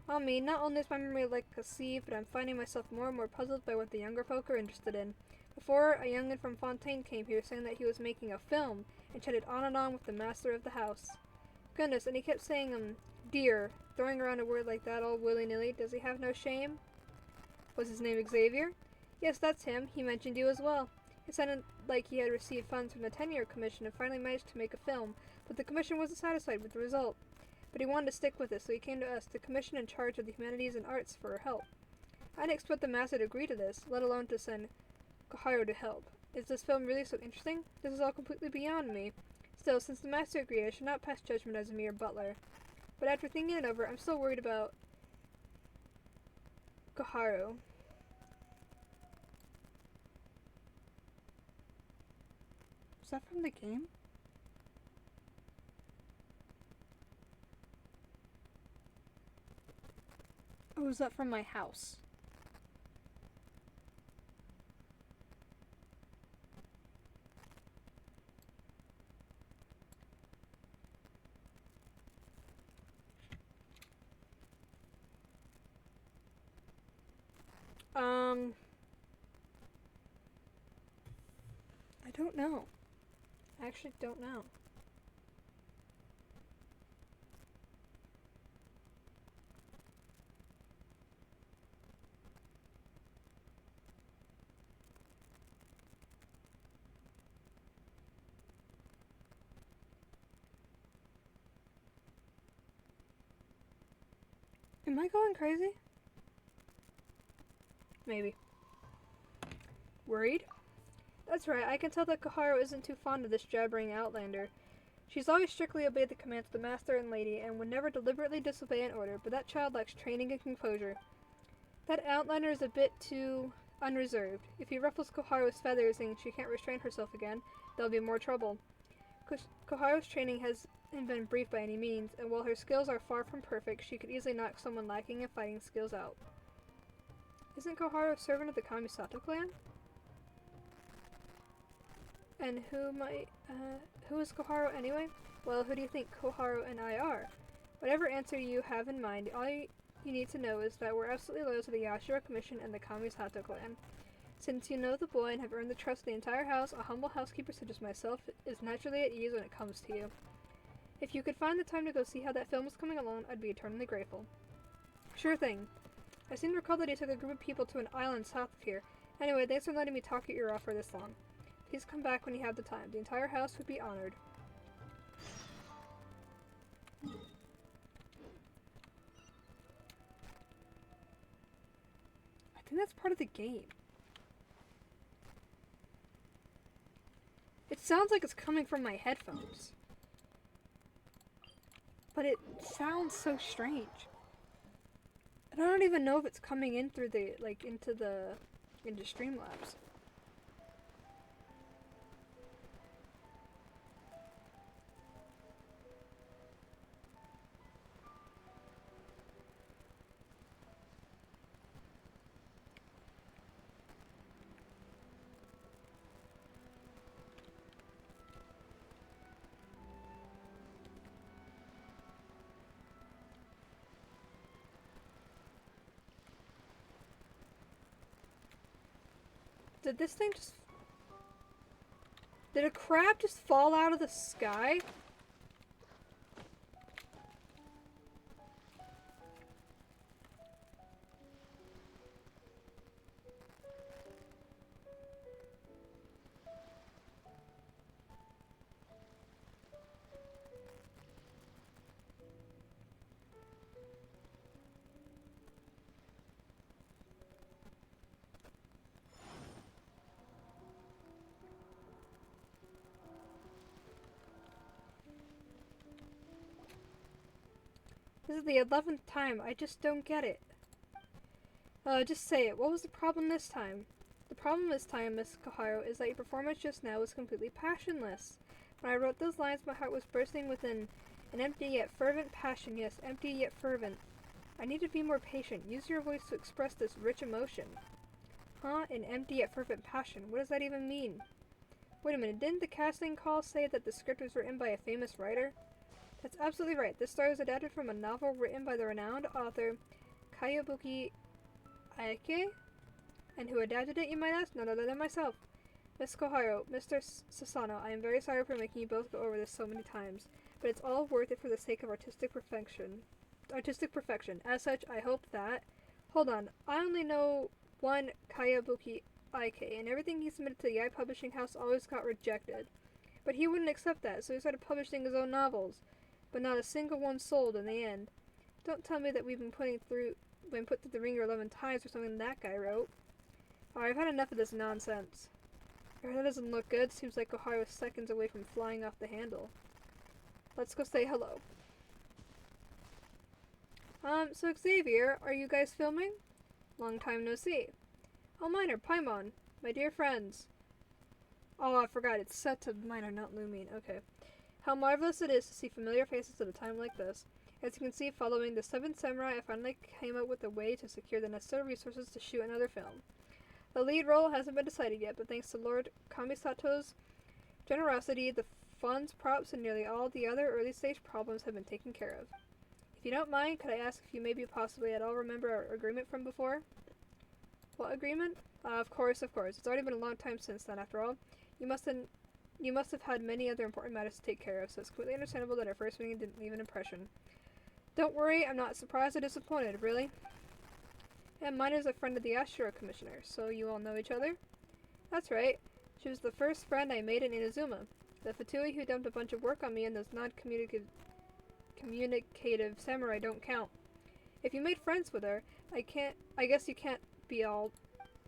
Oh me, not only is my memory like a sieve, but I'm finding myself more and more puzzled by what the younger folk are interested in. Before, a youngin from Fontaine came here saying that he was making a film, and chatted on and on with the master of the house. Goodness, and he kept saying, dear, throwing around a word like that all willy-nilly. Does he have no shame? Was his name Xavier? Yes, that's him. He mentioned you as well. It sounded like he had received funds from the Tenure Commission and finally managed to make a film, but the commission wasn't satisfied with the result. but he wanted to stick with us, so he came to us, the commission in charge of the humanities and arts, for help. I didn't expect the master to agree to this, let alone to send Koharu to help. Is this film really so interesting? This is all completely beyond me. Still, since the master agreed, I should not pass judgment as a mere butler. But after thinking it over, I'm still worried about Koharu. Is that from the game? Or was that from my house? I don't know. I actually don't know. Am I going crazy? Maybe. Worried? That's right, I can tell that Koharu isn't too fond of this jabbering outlander. She's always strictly obeyed the commands of the master and lady, and would never deliberately disobey an order, but that child lacks training and composure. That outlander is a bit too unreserved. If he ruffles Koharu's feathers and she can't restrain herself again, there'll be more trouble. Koharu's training hasn't been brief by any means, and while her skills are far from perfect, she could easily knock someone lacking in fighting skills out. Isn't Koharu a servant of the Kamisato clan? And who is Koharu anyway? Well, who do you think Koharu and I are? Whatever answer you have in mind, all you need to know is that we're absolutely loyal to the Yashiro Commission and the Kamisato clan. Since you know the boy and have earned the trust of the entire house, a humble housekeeper such as myself is naturally at ease when it comes to you. If you could find the time to go see how that film is coming along, I'd be eternally grateful. Sure thing. I seem to recall that he took a group of people to an island south of here. Anyway, thanks for letting me talk your ear off for this long. Please come back when you have the time. The entire house would be honored. I think that's part of the game. It sounds like it's coming from my headphones. But it sounds so strange. And I don't even know if it's coming in through the, into Streamlabs. Did this thing just... Did a crab just fall out of the sky? This is the 11th time. I just don't get it. Just say it. What was the problem this time? The problem this time, Miss Koharu, is that your performance just now was completely passionless. When I wrote those lines, my heart was bursting within an empty yet fervent passion. Yes, empty yet fervent. I need to be more patient. Use your voice to express this rich emotion. Huh? An empty yet fervent passion. What does that even mean? Wait a minute. Didn't the casting call say that the script was written by a famous writer? That's absolutely right. This story was adapted from a novel written by the renowned author Kayabuki Aike. And who adapted it, you might ask? None other than myself. Miss Koharu, Mr. Sasano, I am very sorry for making you both go over this so many times, but it's all worth it for the sake of artistic perfection. As such, I hope that... Hold on. I only know one Kayabuki Aike, and everything he submitted to the Yai Publishing House always got rejected. But he wouldn't accept that, so he started publishing his own novels. but not a single one sold in the end. Don't tell me that we've been put through the ringer 11 times or something that guy wrote. Alright, I've had enough of this nonsense. That doesn't look good. Seems like Ohio is seconds away from flying off the handle. Let's go say hello. So Xavier, are you guys filming? Long time no see. Oh, Minor, Paimon, my dear friends. Oh, I forgot, it's set to Minor, not Lumine. Okay. How marvelous it is to see familiar faces at a time like this. As you can see, following the 7th Samurai, I finally came up with a way to secure the necessary resources to shoot another film. The lead role hasn't been decided yet, but thanks to Lord Kamisato's generosity, the funds, props, and nearly all the other early-stage problems have been taken care of. If you don't mind, could I ask if you maybe possibly at all remember our agreement from before? What agreement? Of course. It's already been a long time since then, after all. You must have had many other important matters to take care of, so it's completely understandable that our first meeting didn't leave an impression. Don't worry, I'm not surprised or disappointed, really. And mine is a friend of the Ashura Commissioner, so you all know each other? That's right. She was the first friend I made in Inazuma. The Fatui who dumped a bunch of work on me and those non-communicative samurai don't count. If you made friends with her, I guess you can't be all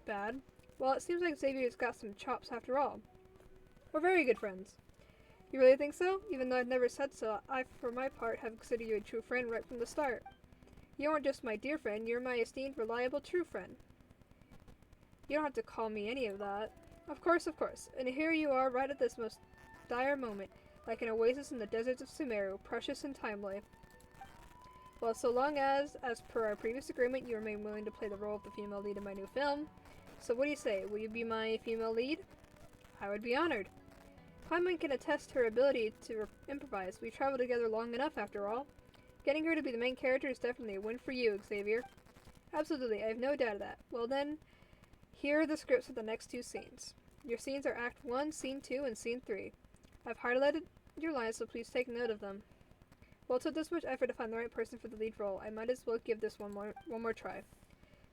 bad. Well, it seems like Xavier's got some chops after all. We're very good friends. You really think so? Even though I've never said so, I, for my part, have considered you a true friend right from the start. You aren't just my dear friend, you're my esteemed, reliable, true friend. You don't have to call me any of that. Of course. And here you are, right at this most dire moment, like an oasis in the deserts of Sumeru, precious and timely. Well, so long as per our previous agreement, you remain willing to play the role of the female lead in my new film. So what do you say? Will you be my female lead? I would be honored. Paimon can attest her ability to improvise. We've traveled together long enough, after all. Getting her to be the main character is definitely a win for you, Xavier. Absolutely, I have no doubt of that. Well then, here are the scripts for the next 2 scenes. Your scenes are Act 1, Scene 2, and Scene 3. I've highlighted your lines, so please take note of them. Well, it took this much effort to find the right person for the lead role. I might as well give this one more try.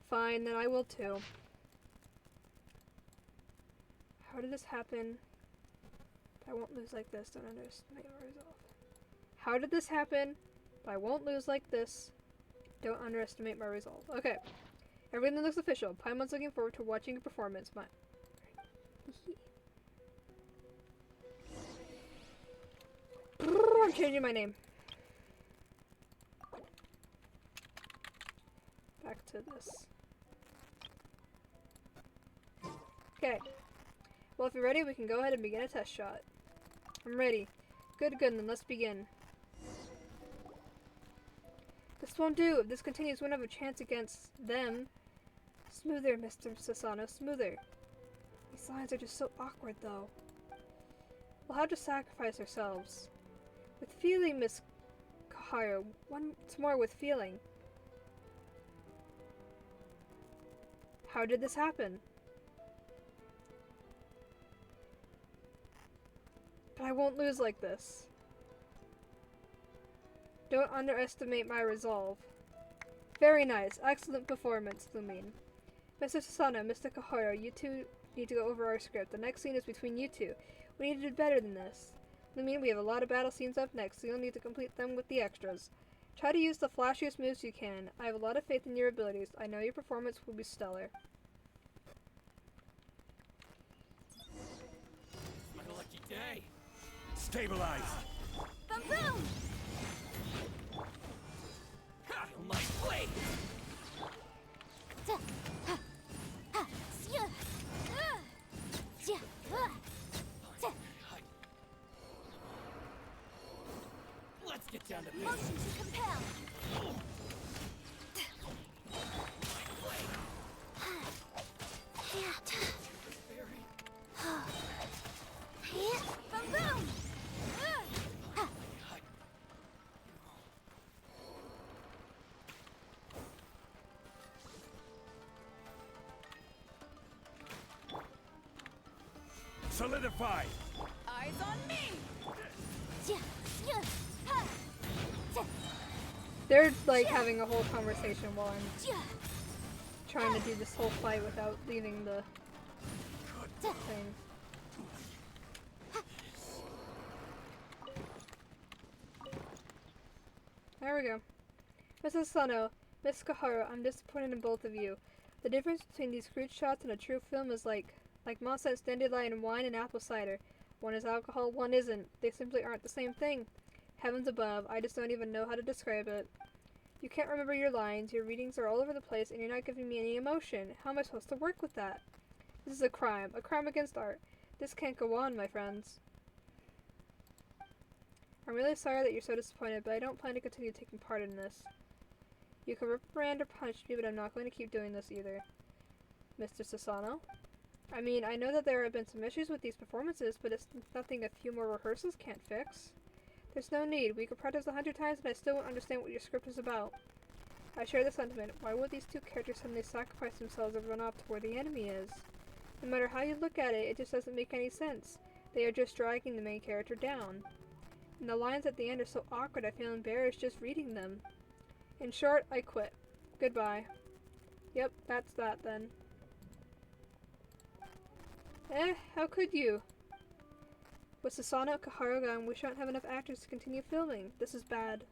Fine, then I will too. How did this happen? I won't lose like this. Don't underestimate my resolve. How did this happen? I won't lose like this. Don't underestimate my resolve. Okay. Everything looks official. Paimon's looking forward to watching your performance. I'm changing my name. Back to this. Okay. Well, if you're ready, we can go ahead and begin a test shot. I'm ready. Good, then let's begin. This won't do. If this continues, we won't have a chance against them. Smoother, Mr. Sasano, smoother. These lines are just so awkward, though. We'll have to sacrifice ourselves. With feeling, Miss Kaharu. Once more with feeling. How did this happen? But I won't lose like this. Don't underestimate my resolve. Very nice. Excellent performance, Lumine. Mr. Sasano, Mr. Kaharu, you two need to go over our script. The next scene is between you two. We need to do better than this. Lumine, we have a lot of battle scenes up next, so you'll need to complete them with the extras. Try to use the flashiest moves you can. I have a lot of faith in your abilities. I know your performance will be stellar. My lucky day. Stabilize! Boom boom! You must wait! Let's get down to business. Motion to compel. Boom boom! Solidify! Eyes on me! They're like having a whole conversation while I'm trying to do this whole fight without leaving the thing. There we go. Mrs. Sano, Miss Kaharu, I'm disappointed in both of you. The difference between these crude shots and a true film is like Mossad dandelion wine and apple cider. One is alcohol, one isn't. They simply aren't the same thing. Heavens above, I just don't even know how to describe it. You can't remember your lines, your readings are all over the place, and you're not giving me any emotion. How am I supposed to work with that? This is a crime against art. This can't go on, my friends. I'm really sorry that you're so disappointed, but I don't plan to continue taking part in this. You can reprimand or punish me, but I'm not going to keep doing this either. Mr. Sasano? I mean, I know that there have been some issues with these performances, but it's nothing a few more rehearsals can't fix. There's no need. We could practice 100 times and I still won't understand what your script is about. I share the sentiment. Why would these two characters suddenly sacrifice themselves and run off to where the enemy is? No matter how you look at it, it just doesn't make any sense. They are just dragging the main character down. And the lines at the end are so awkward I feel embarrassed just reading them. In short, I quit. Goodbye. Yep, that's that then. How could you? With Sasano Kaharu gone, we shan't have enough actors to continue filming. This is bad.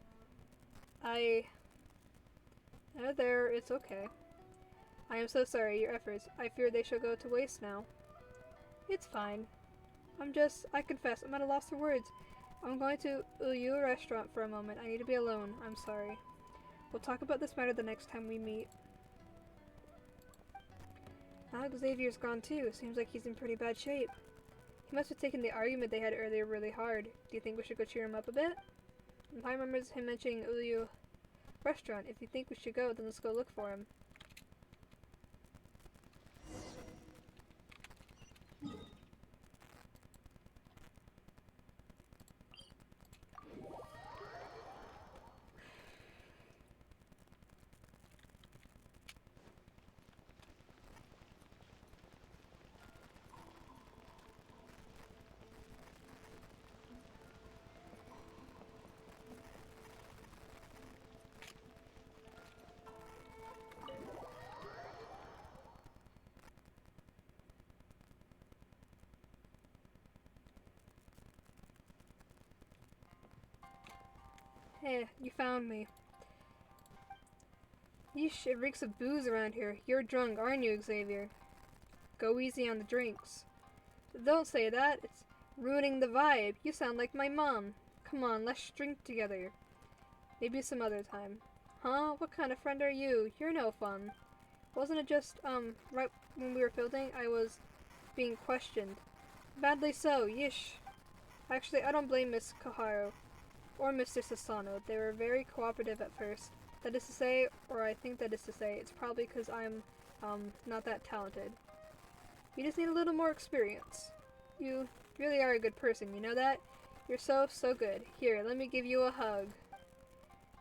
There, it's okay. I am so sorry, your efforts. I fear they shall go to waste now. It's fine. I confess, I'm at a loss for words. I'm going to Uyu restaurant for a moment. I need to be alone. I'm sorry. We'll talk about this matter the next time we meet. Now Xavier's gone too. Seems like he's in pretty bad shape. He must have taken the argument they had earlier really hard. Do you think we should go cheer him up a bit? I remember him mentioning Uyu restaurant. If you think we should go, then let's go look for him. Hey, you found me. Yeesh, it reeks of booze around here. You're drunk, aren't you, Xavier? Go easy on the drinks. Don't say that. It's ruining the vibe. You sound like my mom. Come on, let's drink together. Maybe some other time. Huh? What kind of friend are you? You're no fun. Wasn't it just, right when we were filming, I was being questioned. Badly so, yeesh. Actually, I don't blame Miss Koharu. Or Mr. Sasano. They were very cooperative at first. That is to say, or I think that is to say, it's probably because I'm, not that talented. You just need a little more experience. You really are a good person, you know that? You're so good. Here, let me give you a hug.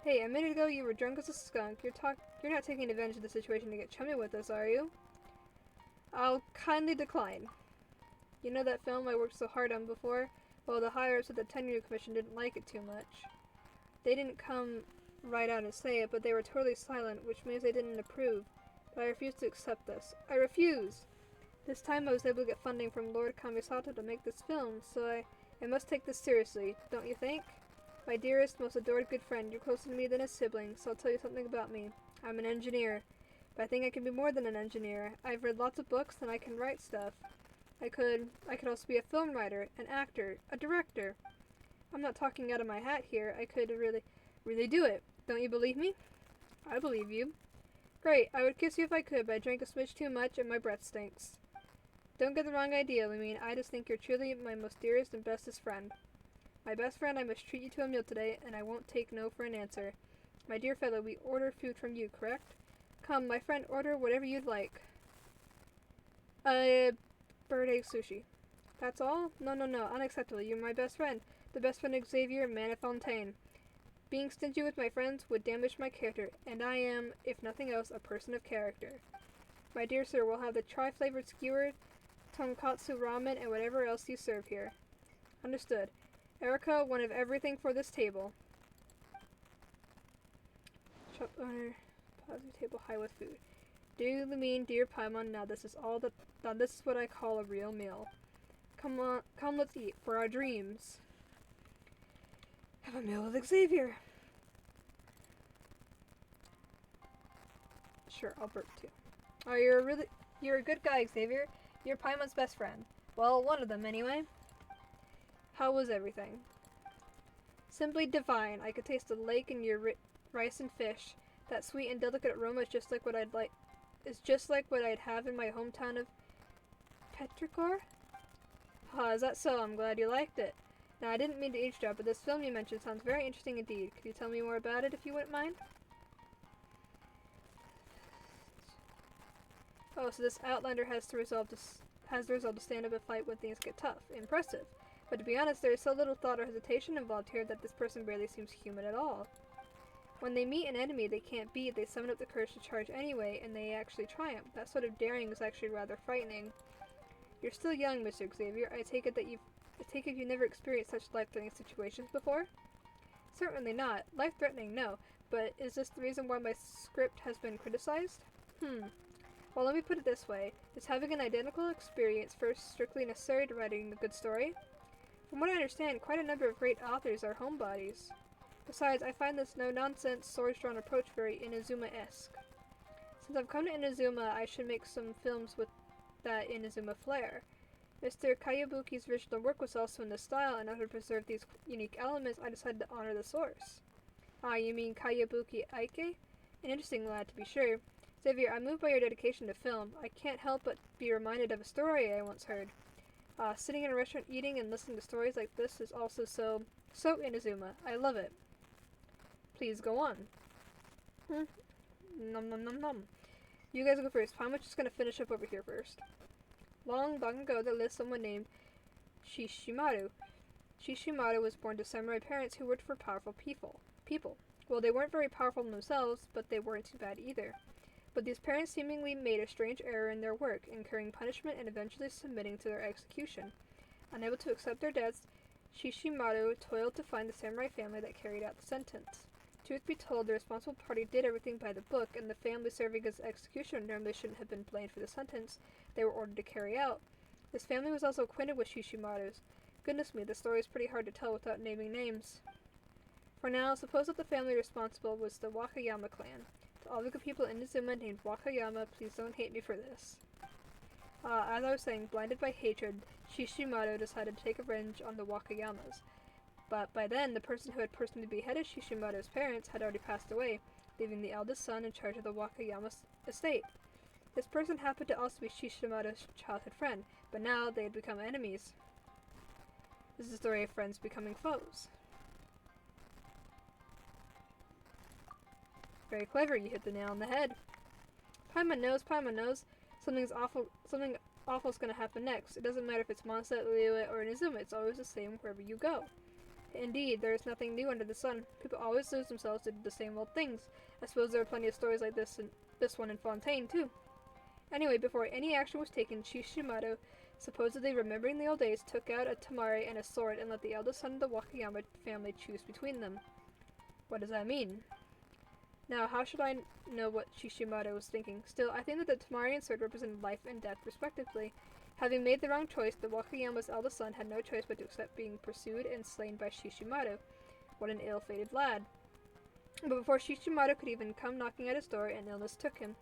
Hey, a minute ago you were drunk as a skunk. You're not taking advantage of the situation to get chummy with us, are you? I'll kindly decline. You know that film I worked so hard on before? Well, the higher-ups of the Tenure Commission didn't like it too much. They didn't come right out and say it, but they were totally silent, which means they didn't approve. But I refuse to accept this. I refuse! This time I was able to get funding from Lord Kamisato to make this film, so I must take this seriously, don't you think? My dearest, most adored good friend, you're closer to me than a sibling, so I'll tell you something about me. I'm an engineer, but I think I can be more than an engineer. I've read lots of books and I can write stuff. I could also be a film writer, an actor, a director. I'm not talking out of my hat here. I could really do it. Don't you believe me? I believe you. Great. I would kiss you if I could, but I drank a smidge too much and my breath stinks. Don't get the wrong idea, Lumine. I just think you're truly my most dearest and bestest friend. My best friend, I must treat you to a meal today, and I won't take no for an answer. My dear fellow, we order food from you, correct? Come, my friend, order whatever you'd like. Bird egg sushi. That's all? No, unacceptable. You're my best friend. The best friend of Xavier Manifontaine. Being stingy with my friends would damage my character, and I am, if nothing else, a person of character. My dear sir, we'll have the tri-flavored skewered, tonkatsu ramen, and whatever else you serve here. Understood. Erica, one of everything for this table. Shop owner, pause your table high with food. Dear Lumine, dear Paimon, now this is what I call a real meal. Come on, let's eat, for our dreams. Have a meal with Xavier. Sure, I'll burp too. Oh, you're a good guy, Xavier. You're Paimon's best friend. Well, one of them anyway. How was everything? Simply divine. I could taste the lake in your rice and fish. That sweet and delicate aroma is just like what I'd like. Is just like what I'd have in my hometown of Petrichor. Ah, is that so? I'm glad you liked it. Now, I didn't mean to eavesdrop, but this film you mentioned sounds very interesting indeed. Could you tell me more about it if you wouldn't mind? Oh, so this Outlander has the resolve to stand up and fight when things get tough. Impressive. But to be honest, there is so little thought or hesitation involved here that this person barely seems human at all. When they meet an enemy they can't beat, they summon up the courage to charge anyway, and they actually triumph. That sort of daring is actually rather frightening. You're still young, Mr. Xavier. I take it you've never experienced such life-threatening situations before? Certainly not. Life-threatening, no. But is this the reason why my script has been criticized? Well, let me put it this way. Is having an identical experience first strictly necessary to writing a good story? From what I understand, quite a number of great authors are homebodies. Besides, I find this no-nonsense, swords-drawn approach very Inazuma-esque. Since I've come to Inazuma, I should make some films with that Inazuma flair. Mr. Kayabuki's original work was also in this style, and in order to preserve these unique elements, I decided to honor the source. Ah, you mean Kayabuki Aike? An interesting lad, to be sure. Xavier, I'm moved by your dedication to film. I can't help but be reminded of a story I once heard. Sitting in a restaurant eating and listening to stories like this is also so Inazuma. I love it. Please go on. Nom nom nom nom. You guys go first. I'm just gonna finish up over here first. Long, long ago, there lived someone named Shishimaru. Shishimaru was born to samurai parents who worked for powerful people. Well, they weren't very powerful themselves, but they weren't too bad either. But these parents seemingly made a strange error in their work, incurring punishment and eventually submitting to their execution. Unable to accept their deaths, Shishimaru toiled to find the samurai family that carried out the sentence. Truth be told, the responsible party did everything by the book, and the family serving as executioner normally shouldn't have been blamed for the sentence they were ordered to carry out. This family was also acquainted with Shishimaru's. Goodness me, the story is pretty hard to tell without naming names. For now, suppose that the family responsible was the Wakayama clan. To all the good people in Inazuma named Wakayama, please don't hate me for this. As I was saying, blinded by hatred, Shishimaru decided to take revenge on the Wakayamas. But by then, the person who had personally beheaded Shishimaru's parents had already passed away, leaving the eldest son in charge of the Wakayama estate. This person happened to also be Shishimaru's childhood friend, but now they had become enemies. This is the story of friends becoming foes. Very clever, you hit the nail on the head. Paimon knows. Something awful's gonna happen next. It doesn't matter if it's Mondstadt, Liyue, or Inazuma, it's always the same wherever you go. Indeed, there is nothing new under the sun. People always lose themselves to do the same old things. I suppose there are plenty of stories like this one in Fontaine, too. Anyway, before any action was taken, Shishimaru, supposedly remembering the old days, took out a tamari and a sword and let the eldest son of the Wakayama family choose between them. What does that mean? Now, how should I know what Shishimaru was thinking? Still, I think that the tamari and sword represented life and death, respectively. Having made the wrong choice, the Wakayama's eldest son had no choice but to accept being pursued and slain by Shishimaru. What an ill-fated lad. But before Shishimaru could even come knocking at his door, an illness took him.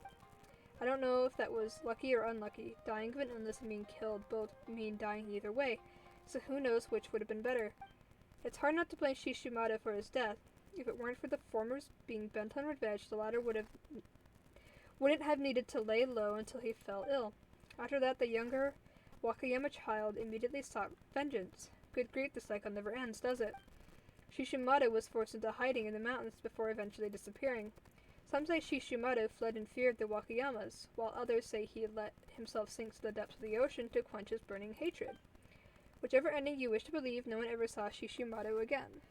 I don't know if that was lucky or unlucky. Dying of an illness and being killed both mean dying either way, so who knows which would have been better. It's hard not to blame Shishimaru for his death. If it weren't for the former's being bent on revenge, the latter wouldn't have needed to lay low until he fell ill. After that, the younger Wakayama child immediately sought vengeance. Good grief, this cycle never ends, does it? Shishimaru was forced into hiding in the mountains before eventually disappearing. Some say Shishimaru fled in fear of the Wakayamas, while others say he let himself sink to the depths of the ocean to quench his burning hatred. Whichever ending you wish to believe, no one ever saw Shishimaru again.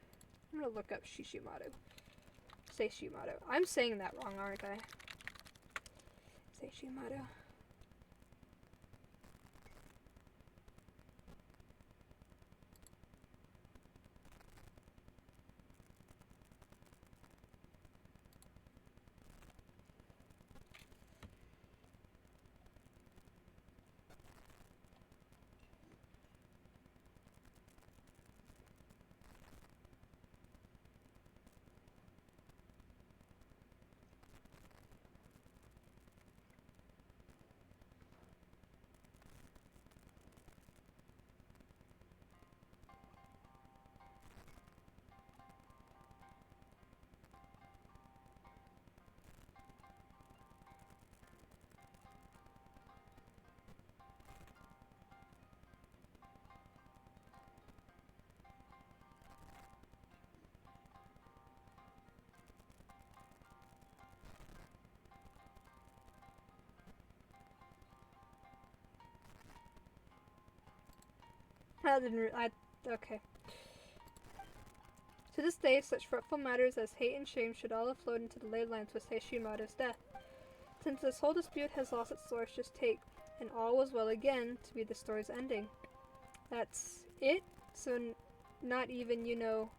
I'm gonna look up Shishimaru. Say Shimaru. I'm saying that wrong, aren't I? Say Shimaru. Okay. To this day, such fretful matters as hate and shame should all have flowed into the ley lines with Seishimaru's death. Since this whole dispute has lost its source, just take, and all was well again, to be the story's ending. That's it? So not even you know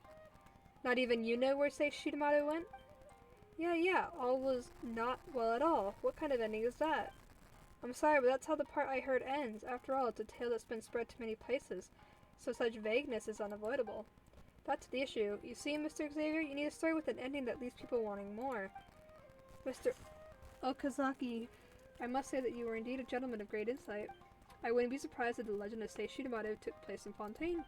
where Seishimaru went? Yeah, all was not well at all. What kind of ending is that? I'm sorry, but that's how the part I heard ends. After all, it's a tale that's been spread to many places, so such vagueness is unavoidable. That's the issue. You see, Mr. Xavier, you need a story with an ending that leaves people wanting more. Mr. Okazaki, I must say that you were indeed a gentleman of great insight. I wouldn't be surprised if the legend of Seishimaru took place in Fontaine.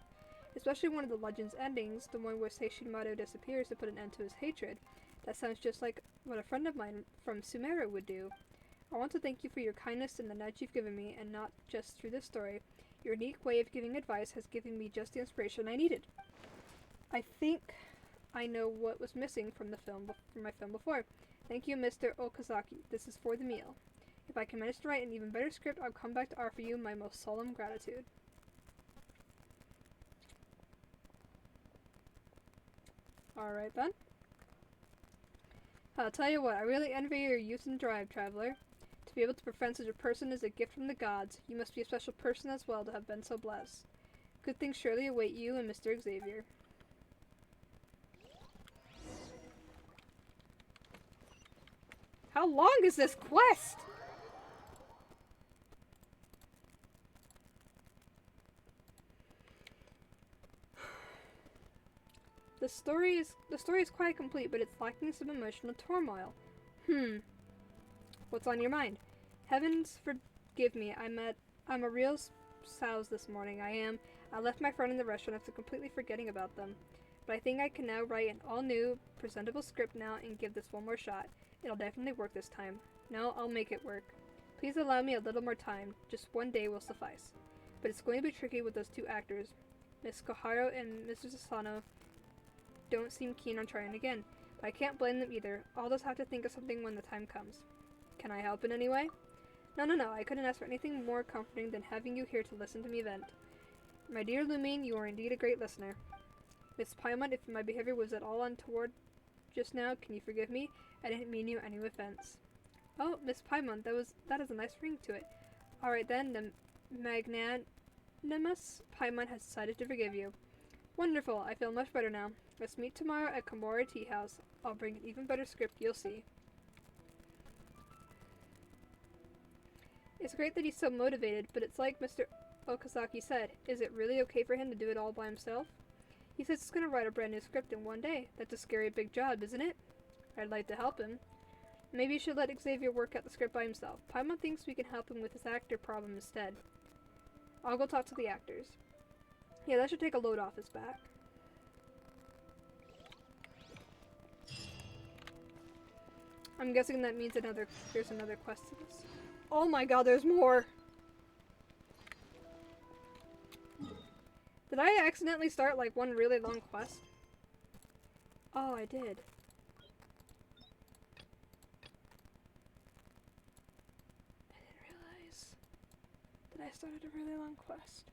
Especially one of the legend's endings, the one where Seishimaru disappears to put an end to his hatred. That sounds just like what a friend of mine from Sumeru would do. I want to thank you for your kindness and the nudge you've given me, and not just through this story. Your unique way of giving advice has given me just the inspiration I needed. I think I know what was missing from my film before. Thank you, Mr. Okazaki. This is for the meal. If I can manage to write an even better script, I'll come back to offer you my most solemn gratitude. Alright then. I'll tell you what, I really envy your youth and drive, traveler. To be able to befriend such a person is a gift from the gods. You must be a special person as well to have been so blessed. Good things surely await you and Mr. Xavier. How long is this quest? The story is quite complete, but it's lacking some emotional turmoil. What's on your mind? Heavens forgive me. I'm a real souse this morning. I left my friend in the restaurant after completely forgetting about them. But I think I can now write an all-new, presentable script now and give this one more shot. It'll definitely work this time. No, I'll make it work. Please allow me a little more time. Just one day will suffice. But it's going to be tricky with those two actors. Miss Koharu and Mr. Sasano don't seem keen on trying again. But I can't blame them either. I'll just have to think of something when the time comes. Can I help in any way? No. I couldn't ask for anything more comforting than having you here to listen to me vent. My dear Lumine, you are indeed a great listener. Miss Paimon, if my behavior was at all untoward just now, can you forgive me? I didn't mean you any offense. Oh, Miss Paimon, that has a nice ring to it. Alright then, the magnanimous Paimon has decided to forgive you. Wonderful, I feel much better now. Let's meet tomorrow at Komori Tea House. I'll bring an even better script, you'll see. It's great that he's so motivated, but it's like Mr. Okazaki said, is it really okay for him to do it all by himself? He says he's going to write a brand new script in one day. That's a scary big job, isn't it? I'd like to help him. Maybe you should let Xavier work out the script by himself. Paimon thinks we can help him with his actor problem instead. I'll go talk to the actors. Yeah, that should take a load off his back. I'm guessing that means there's another quest to this. Oh my god, there's more! Did I accidentally start like one really long quest? Oh, I did. I didn't realize that I started a really long quest.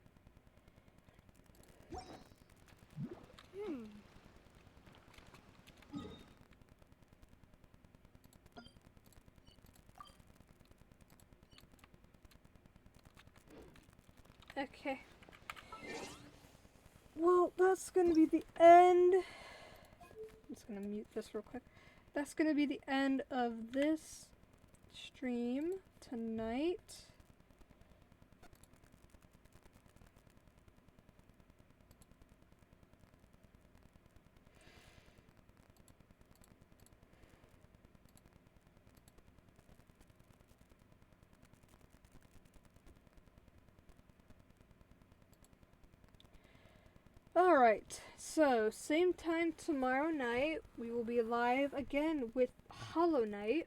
Okay. Well, that's gonna be the end. I'm just gonna mute this real quick. That's gonna be the end of this stream tonight. Alright, so same time tomorrow night, we will be live again with Hollow Knight.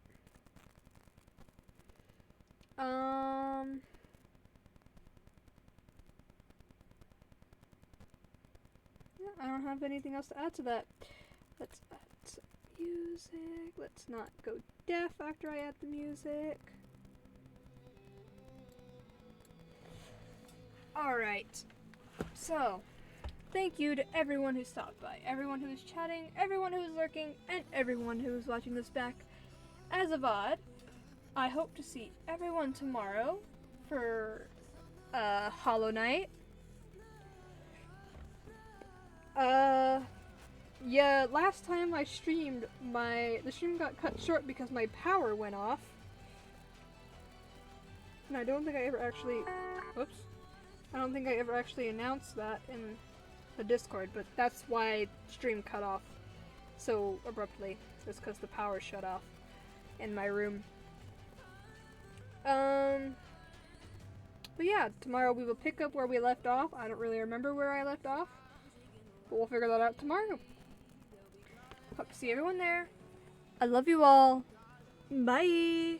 Yeah, I don't have anything else to add to that. Let's add some music. Let's not go deaf after I add the music. Alright. So, thank you to everyone who stopped by, everyone who was chatting, everyone who was lurking, and everyone who was watching this back as a VOD. I hope to see everyone tomorrow for Hollow Knight. Yeah, last time I streamed, the stream got cut short because my power went off. And I don't think I ever actually, I don't think I ever actually announced that in the Discord, but that's why stream cut off so abruptly. It's because the power shut off in my room. But yeah, tomorrow we will pick up where we left off. I don't really remember where I left off, but we'll figure that out tomorrow. Hope to see everyone there. I love you all. Bye!